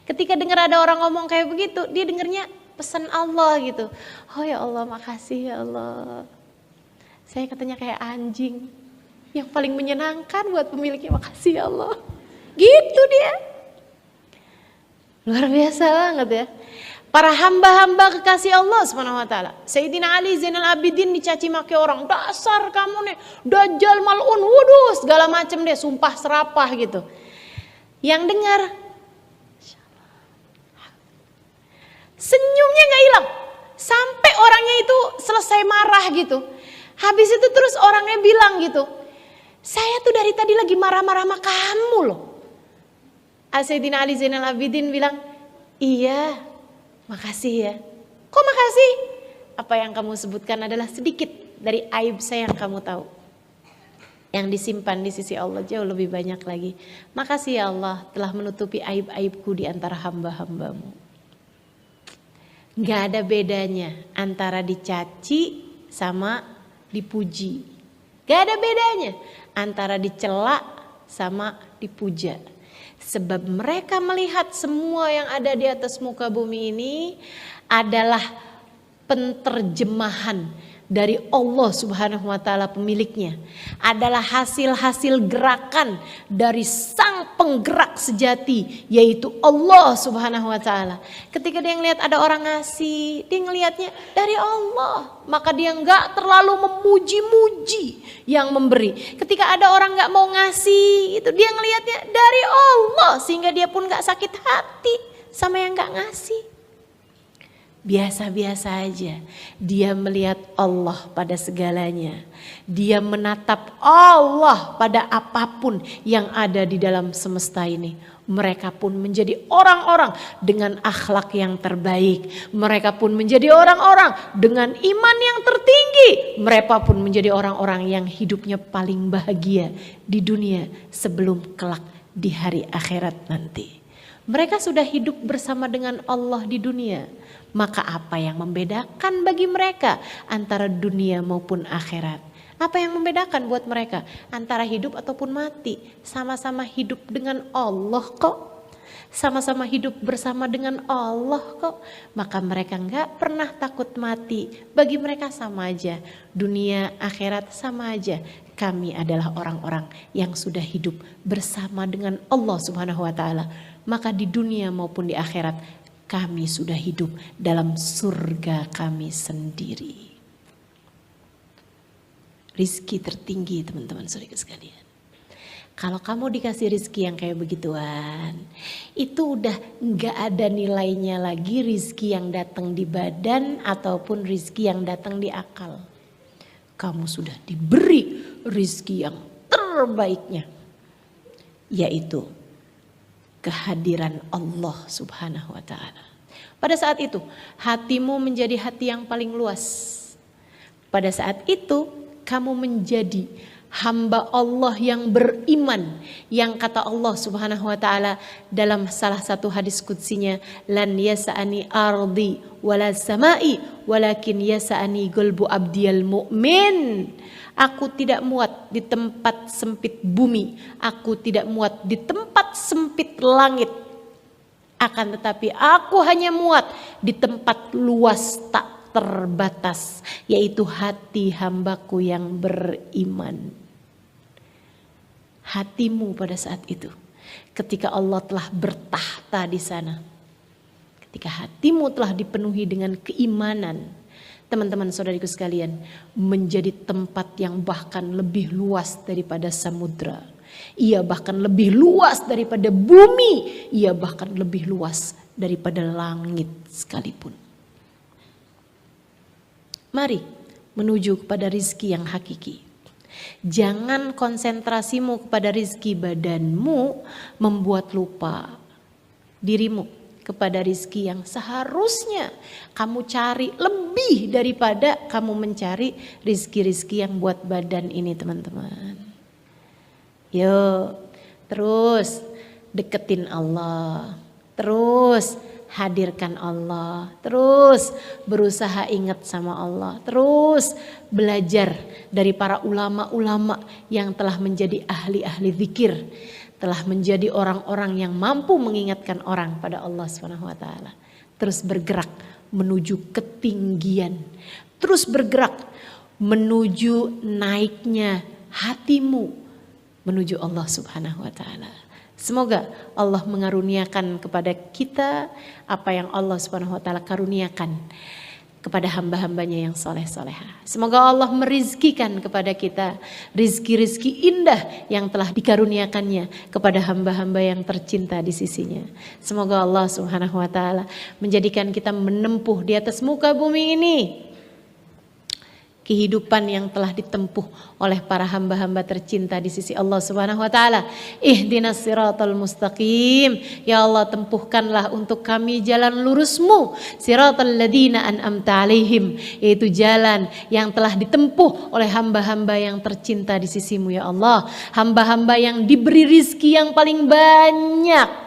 S1: Ketika dengar ada orang ngomong kayak begitu, dia dengarnya pesan Allah gitu. Oh ya Allah, makasih ya Allah. Saya katanya kayak anjing yang paling menyenangkan buat pemiliknya, makasih ya Allah. Gitu dia. Luar biasa banget ya. Para hamba-hamba kekasih Allah Subhanahu wa taala. Sayyidina Ali Zainal Abidin dicaci maki orang, dasar kamu nih dajjal mal'un, wuduh segala macam deh, sumpah serapah gitu. Yang dengar senyumnya nggak hilang sampai orangnya itu selesai marah gitu. Habis itu terus orangnya bilang gitu, saya tuh dari tadi lagi marah-marah sama kamu loh. Sayyidina Ali Zainal Abidin bilang, iya, makasih ya. Kok makasih? Apa yang kamu sebutkan adalah sedikit dari aib saya yang kamu tahu. Yang disimpan di sisi Allah jauh lebih banyak lagi. Makasih ya Allah telah menutupi aib-aibku di antara hamba-hambamu. Gak ada bedanya antara dicaci sama dipuji. Gak ada bedanya antara dicela sama dipuja. Sebab mereka melihat semua yang ada di atas muka bumi ini adalah penterjemahan dari Allah Subhanahu wa taala pemiliknya. Adalah hasil-hasil gerakan dari sang penggerak sejati, yaitu Allah Subhanahu wa taala. Ketika dia ngelihat ada orang ngasih, dia ngelihatnya dari Allah, maka dia enggak terlalu memuji-muji yang memberi. Ketika ada orang enggak mau ngasih, itu dia ngelihatnya dari Allah, sehingga dia pun enggak sakit hati sama yang enggak ngasih. Biasa-biasa aja. Dia melihat Allah pada segalanya. Dia menatap Allah pada apapun yang ada di dalam semesta ini. Mereka pun menjadi orang-orang dengan akhlak yang terbaik. Mereka pun menjadi orang-orang dengan iman yang tertinggi. Mereka pun menjadi orang-orang yang hidupnya paling bahagia di dunia sebelum kelak di hari akhirat nanti. Mereka sudah hidup bersama dengan Allah di dunia. Maka apa yang membedakan bagi mereka antara dunia maupun akhirat? Apa yang membedakan buat mereka antara hidup ataupun mati? Sama-sama hidup dengan Allah kok. Sama-sama hidup bersama dengan Allah kok. Maka mereka enggak pernah takut mati. Bagi mereka sama aja. Dunia, akhirat sama aja. Kami adalah orang-orang yang sudah hidup bersama dengan Allah Subhanahu wa taala. Maka di dunia maupun di akhirat kami sudah hidup dalam surga kami sendiri. Rizki tertinggi teman-teman saudara sekalian. Kalau kamu dikasih rizki yang kayak begituan, itu udah gak ada nilainya lagi rizki yang datang di badan ataupun rizki yang datang di akal. Kamu sudah diberi rizki yang terbaiknya, yaitu kehadiran Allah Subhanahu wa taala. Pada saat itu hatimu menjadi hati yang paling luas. Pada saat itu kamu menjadi hamba Allah yang beriman, yang kata Allah Subhanahu wa taala dalam salah satu hadis qudsinya, lan yasa'ani ardi wala samai walakin yasa'ani qalbu abdiyal mu'min. Aku tidak muat di tempat sempit bumi, aku tidak muat di tempat sempit langit. Akan tetapi aku hanya muat di tempat luas tak terbatas, yaitu hati hambaku yang beriman. Hatimu pada saat itu, ketika Allah telah bertahta di sana, ketika hatimu telah dipenuhi dengan keimanan, teman-teman saudariku sekalian, menjadi tempat yang bahkan lebih luas daripada samudra. Ia bahkan lebih luas daripada bumi. Ia bahkan lebih luas daripada langit sekalipun. Mari menuju kepada rizki yang hakiki. Jangan konsentrasimu kepada rizki badanmu membuat lupa dirimu kepada rizki yang seharusnya kamu cari lebih daripada kamu mencari rizki-rizki yang buat badan ini, teman-teman. Yuk, terus deketin Allah, terus hadirkan Allah, terus berusaha ingat sama Allah, terus belajar dari para ulama-ulama yang telah menjadi ahli-ahli zikir, telah menjadi orang-orang yang mampu mengingatkan orang pada Allah Subhanahu wa taala. Terus bergerak menuju ketinggian. Terus bergerak menuju naiknya hatimu menuju Allah Subhanahu wa taala. Semoga Allah mengaruniakan kepada kita apa yang Allah Subhanahu wa taala karuniakan kepada hamba-hambanya yang soleh-soleha. Semoga Allah merizkikan kepada kita rizki-rizki indah yang telah dikaruniakannya kepada hamba-hamba yang tercinta di sisinya. Semoga Allah Subhanahu wa taala menjadikan kita menempuh di atas muka bumi ini kehidupan yang telah ditempuh oleh para hamba-hamba tercinta di sisi Allah Subhanahu wa taala. Ihdinas siratal mustaqim. Ya Allah, tempuhkanlah untuk kami jalan lurus-Mu, siratal ladzina an'amta alaihim, yaitu jalan yang telah ditempuh oleh hamba-hamba yang tercinta di sisi-Mu ya Allah. Hamba-hamba yang diberi rizki yang paling banyak,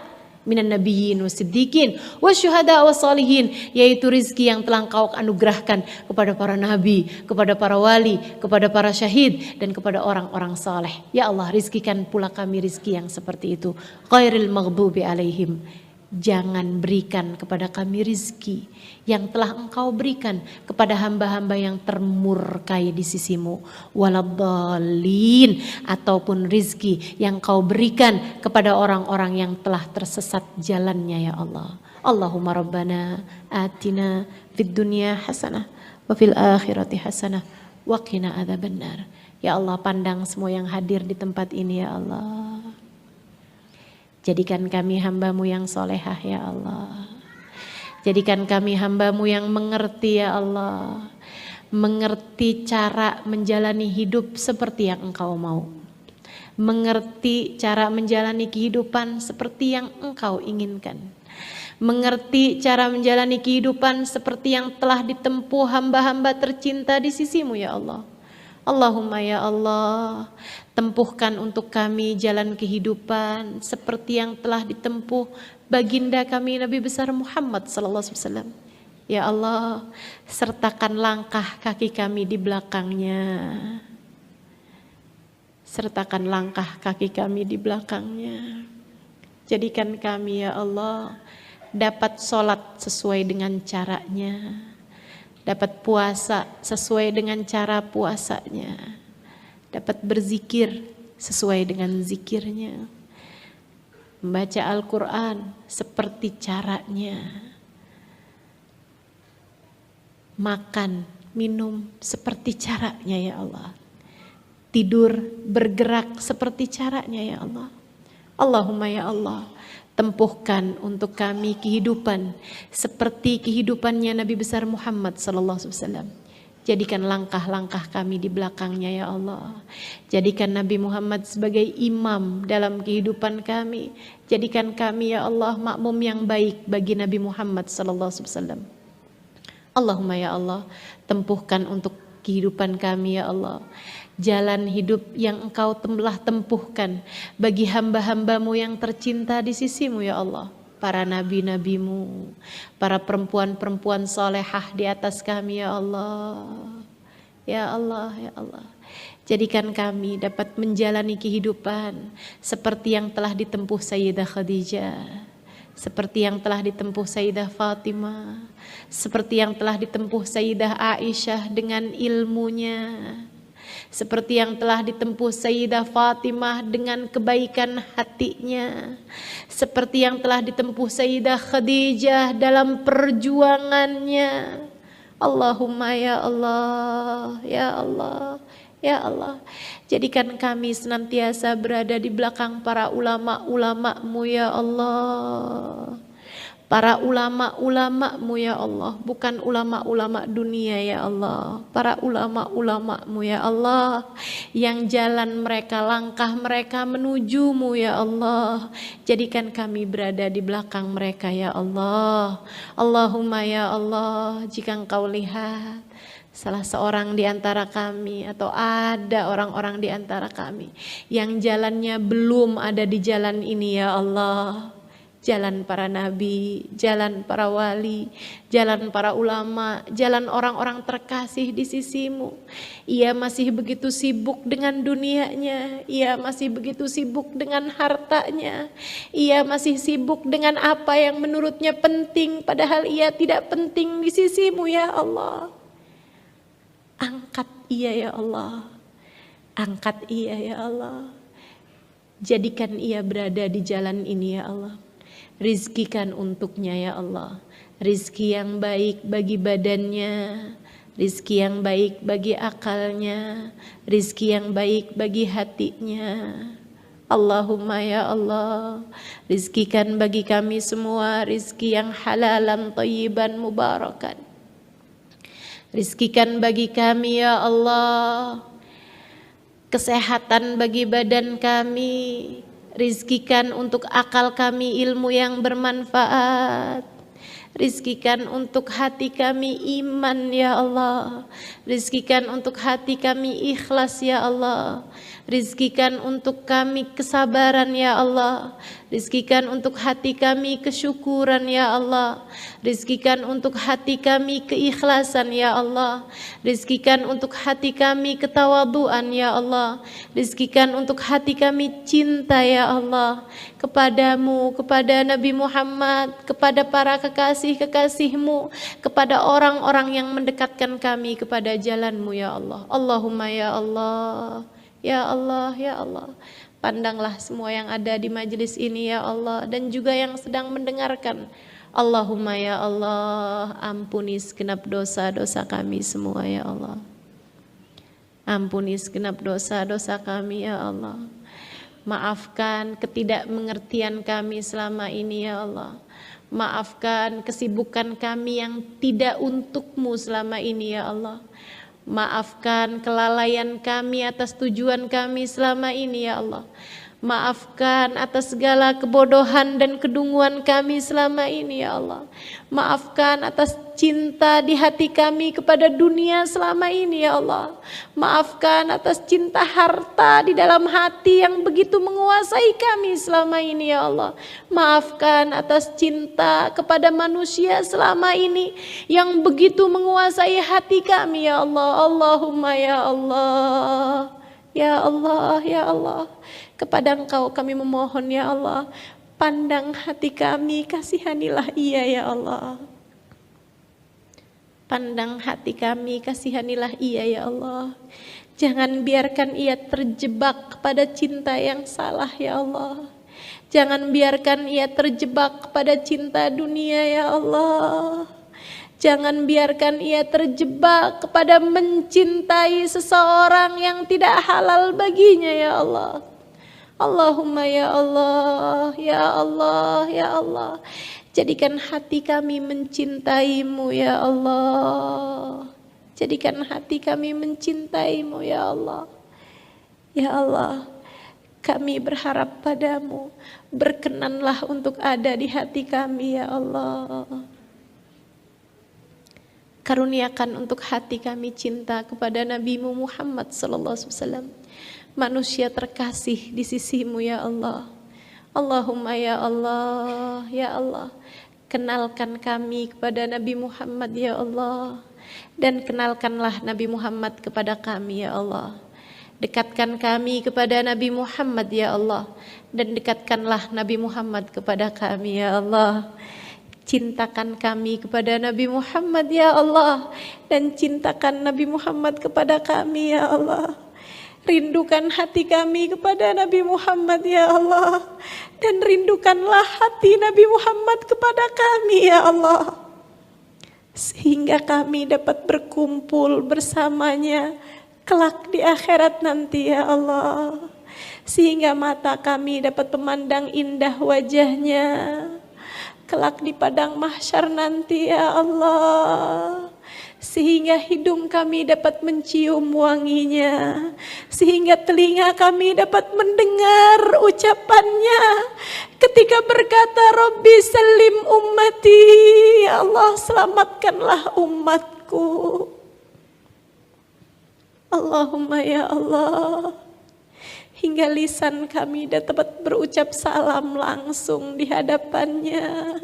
S1: minan nabiyyin wasiddiqin wasyuhada wassalihin, yaitu rizki yang telah Engkau anugerahkan kepada para nabi, kepada para wali, kepada para syahid, dan kepada orang-orang saleh. Ya Allah, rizkikan pula kami rizki yang seperti itu. Ghairil maghdubi alaihim. Jangan berikan kepada kami rizki yang telah Engkau berikan kepada hamba-hamba yang termurkai di sisi-Mu, waladhdallin, ataupun rizki yang Kau berikan kepada orang-orang yang telah tersesat jalannya ya Allah. Allahumma rabbana atina fid dunya hasanah wa fil akhirati hasanah wa qina adzabannar. Ya Allah, pandang semua yang hadir di tempat ini ya Allah. Jadikan kami hamba-Mu yang solehah ya Allah. Jadikan kami hamba-Mu yang mengerti ya Allah. Mengerti cara menjalani hidup seperti yang Engkau mau. Mengerti cara menjalani kehidupan seperti yang Engkau inginkan. Mengerti cara menjalani kehidupan seperti yang telah ditempuh hamba-hamba tercinta di sisi-Mu ya Allah. Allahumma ya Allah, tempuhkan untuk kami jalan kehidupan seperti yang telah ditempuh baginda kami Nabi besar Muhammad sallallahu alaihi wasallam. Ya Allah, sertakan langkah kaki kami di belakangnya. Sertakan langkah kaki kami di belakangnya. Jadikan kami ya Allah dapat sholat sesuai dengan caranya. Dapat puasa sesuai dengan cara puasanya. Dapat berzikir sesuai dengan zikirnya. Membaca Al-Quran seperti caranya. Makan, minum seperti caranya ya Allah. Tidur, bergerak seperti caranya ya Allah. Allahumma ya Allah, tempuhkan untuk kami kehidupan seperti kehidupannya Nabi besar Muhammad sallallahu alaihi wasallam. Jadikan langkah-langkah kami di belakangnya ya Allah. Jadikan Nabi Muhammad sebagai imam dalam kehidupan kami. Jadikan kami ya Allah makmum yang baik bagi Nabi Muhammad sallallahu alaihi wasallam. Allahumma ya Allah, tempuhkan untuk kehidupan kami ya Allah. Jalan hidup yang Engkau telah tempuhkan bagi hamba-hamba-Mu yang tercinta di sisi-Mu ya Allah. Para nabi-nabi-Mu, para perempuan-perempuan solehah di atas kami ya Allah. Ya Allah, ya Allah. Jadikan kami dapat menjalani kehidupan seperti yang telah ditempuh Sayyidah Khadijah, seperti yang telah ditempuh Sayyidah Fatimah, seperti yang telah ditempuh Sayyidah Aisyah dengan ilmunya, seperti yang telah ditempuh Sayyidah Fatimah dengan kebaikan hatinya, seperti yang telah ditempuh Sayyidah Khadijah dalam perjuangannya. Allahumma ya Allah, ya Allah, ya Allah. Jadikan kami senantiasa berada di belakang para ulama-ulama-Mu ya Allah. Para ulama-ulama-Mu ya Allah, bukan ulama-ulama dunia ya Allah. Para ulama-ulama-Mu ya Allah, yang jalan mereka, langkah mereka menuju-Mu ya Allah. Jadikan kami berada di belakang mereka ya Allah. Allahumma ya Allah, jika Engkau lihat salah seorang di antara kami atau ada orang-orang di antara kami yang jalannya belum ada di jalan ini ya Allah, jalan para nabi, jalan para wali, jalan para ulama, jalan orang-orang terkasih di sisimu. Ia masih begitu sibuk dengan dunianya, ia masih begitu sibuk dengan hartanya, ia masih sibuk dengan apa yang menurutnya penting, padahal ia tidak penting di sisimu ya Allah. Angkat ia ya Allah, angkat ia ya Allah. Jadikan ia berada di jalan ini ya Allah. Rizkikan untuknya ya Allah, rizki yang baik bagi badannya, rizki yang baik bagi akalnya, rizki yang baik bagi hatinya. Allahumma ya Allah, rizkikan bagi kami semua rizki yang halalan, thayyiban, mubarakan. Rizkikan bagi kami ya Allah kesehatan bagi badan kami, rizkikan untuk akal kami ilmu yang bermanfaat, rizkikan untuk hati kami iman ya Allah, rizkikan untuk hati kami ikhlas ya Allah, rizkikan untuk kami kesabaran ya Allah, rizkikan untuk hati kami kesyukuran ya Allah, rizkikan untuk hati kami keikhlasan ya Allah, rizkikan untuk hati kami ketawaduan ya Allah, rizkikan untuk hati kami cinta ya Allah kepadamu, kepada Nabi Muhammad, kepada para kekasih-kekasihmu, kepada orang-orang yang mendekatkan kami kepada jalanmu ya Allah. Allahumma ya Allah, ya Allah, ya Allah. Pandanglah semua yang ada di majelis ini ya Allah, dan juga yang sedang mendengarkan. Allahumma ya Allah, ampuni segenap dosa-dosa kami semua ya Allah. Ampuni segenap dosa-dosa kami ya Allah. Maafkan ketidakmengertian kami selama ini ya Allah. Maafkan kesibukan kami yang tidak untukmu selama ini ya Allah. Maafkan kelalaian kami atas tujuan kami selama ini ya Allah. Maafkan atas segala kebodohan dan kedunguan kami selama ini ya Allah. Maafkan atas cinta di hati kami kepada dunia selama ini ya Allah. Maafkan atas cinta harta di dalam hati yang begitu menguasai kami selama ini ya Allah. Maafkan atas cinta kepada manusia selama ini yang begitu menguasai hati kami ya Allah. Allahumma ya Allah, ya Allah, ya Allah. Kepada Engkau kami memohon ya Allah, pandang hati kami, kasihanilah ia ya Allah. Pandang hati kami, kasihanilah ia ya Allah. Jangan biarkan ia terjebak pada cinta yang salah ya Allah. Jangan biarkan ia terjebak pada cinta dunia ya Allah. Jangan biarkan ia terjebak kepada mencintai seseorang yang tidak halal baginya ya Allah. Allahumma ya Allah, ya Allah, ya Allah. Jadikan hati kami mencintaimu ya Allah. Jadikan hati kami mencintaimu ya Allah. Ya Allah, kami berharap padamu. Berkenanlah untuk ada di hati kami ya Allah. Karuniakan untuk hati kami cinta kepada Nabi-Mu Muhammad sallallahu alaihi wasallam, manusia terkasih di sisimu ya Allah. Allahumma ya Allah, ya Allah. Kenalkan kami kepada Nabi Muhammad ya Allah, dan kenalkanlah Nabi Muhammad kepada kami ya Allah. Dekatkan kami kepada Nabi Muhammad ya Allah, dan dekatkanlah Nabi Muhammad kepada kami ya Allah. Cintakan kami kepada Nabi Muhammad ya Allah, dan cintakan Nabi Muhammad kepada kami ya Allah. Rindukan hati kami kepada Nabi Muhammad ya Allah, dan rindukanlah hati Nabi Muhammad kepada kami ya Allah, sehingga kami dapat berkumpul bersamanya kelak di akhirat nanti ya Allah. Sehingga mata kami dapat memandang indah wajahnya kelak di padang mahsyar nanti ya Allah. Sehingga hidung kami dapat mencium wanginya, sehingga telinga kami dapat mendengar ucapannya ketika berkata, Rabbi salim ummati, ya Allah selamatkanlah umatku. Allahumma ya Allah, hingga lisan kami dapat berucap salam langsung di hadapannya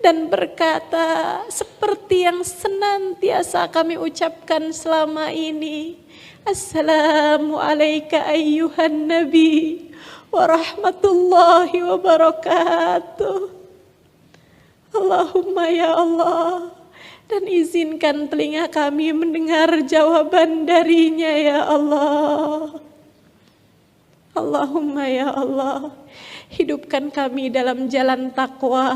S1: dan berkata seperti yang senantiasa kami ucapkan selama ini, Assalamu alayka ayyuhan nabi wa rahmatullahi wa barakatuh. Allahumma ya Allah, dan izinkan telinga kami mendengar jawaban darinya ya Allah. Allahumma ya Allah, hidupkan kami dalam jalan takwa.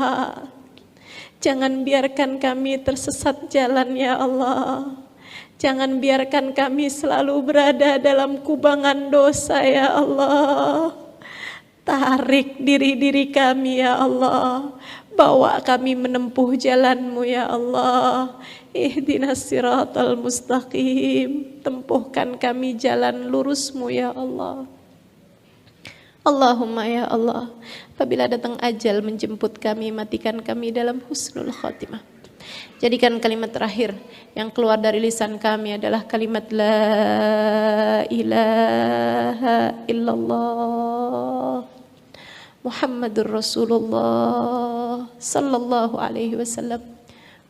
S1: Jangan biarkan kami tersesat jalan ya Allah. Jangan biarkan kami selalu berada dalam kubangan dosa ya Allah. Tarik diri-diri kami ya Allah. Bawa kami menempuh jalan-Mu ya Allah. Ihdinas siratal mustaqim. Tempuhkan kami jalan lurus-Mu ya Allah. Allahumma ya Allah, apabila datang ajal menjemput kami, matikan kami dalam husnul khotimah. Jadikan kalimat terakhir yang keluar dari lisan kami adalah kalimat La ilaha illallah Muhammadur Rasulullah sallallahu alaihi wasallam.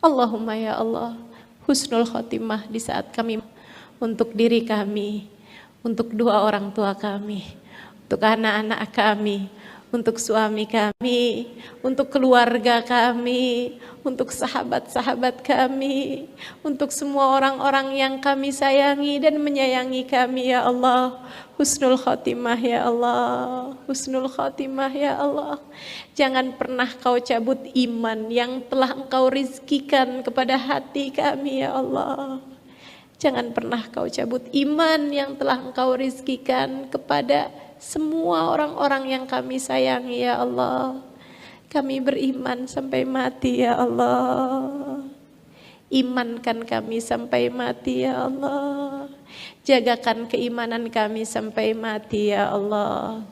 S1: Allahumma ya Allah, husnul khotimah di saat kami, untuk diri kami, untuk dua orang tua kami, untuk anak-anak kami, untuk suami kami, untuk keluarga kami, untuk sahabat-sahabat kami, untuk semua orang-orang yang kami sayangi dan menyayangi kami ya Allah. Husnul khotimah ya Allah, husnul khotimah ya Allah. Jangan pernah Kau cabut iman yang telah Engkau rizkikan kepada hati kami ya Allah. Jangan pernah Kau cabut iman yang telah Engkau rizkikan kepada semua orang-orang yang kami sayangi ya Allah. Kami beriman sampai mati ya Allah. Imankan kami sampai mati ya Allah. Jagakan keimanan kami sampai mati ya Allah.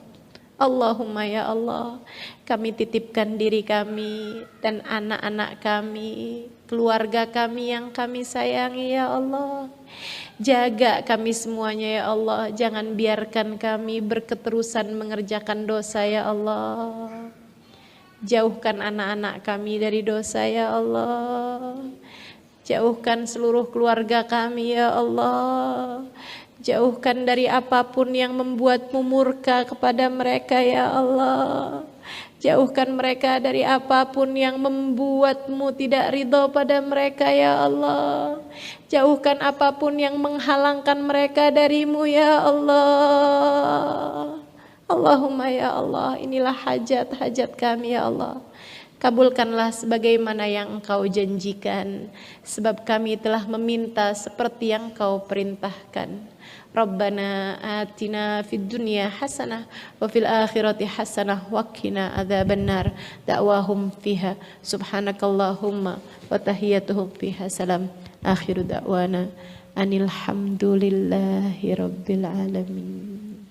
S1: Allahumma ya Allah, kami titipkan diri kami dan anak-anak kami, keluarga kami yang kami sayangi ya Allah. Jaga kami semuanya ya Allah. Jangan biarkan kami berketerusan mengerjakan dosa ya Allah. Jauhkan anak-anak kami dari dosa ya Allah. Jauhkan seluruh keluarga kami ya Allah. Jauhkan dari apapun yang membuat-Mu murka kepada mereka ya Allah. Jauhkan mereka dari apapun yang membuat-Mu tidak ridho pada mereka ya Allah. Jauhkan apapun yang menghalangkan mereka dari-Mu ya Allah. Allahumma ya Allah, inilah hajat-hajat kami ya Allah. Kabulkanlah sebagaimana yang Engkau janjikan, sebab kami telah meminta seperti yang Kau perintahkan. Rabbana atina fid dunya hasanah wa fil akhirati hasanah wa qina adzabannar. Da'wahum fiha subhanakallahumma wa tahiyyatuhum fiha salam. Akhiru da'wana anil hamdulillahi rabbil alamin.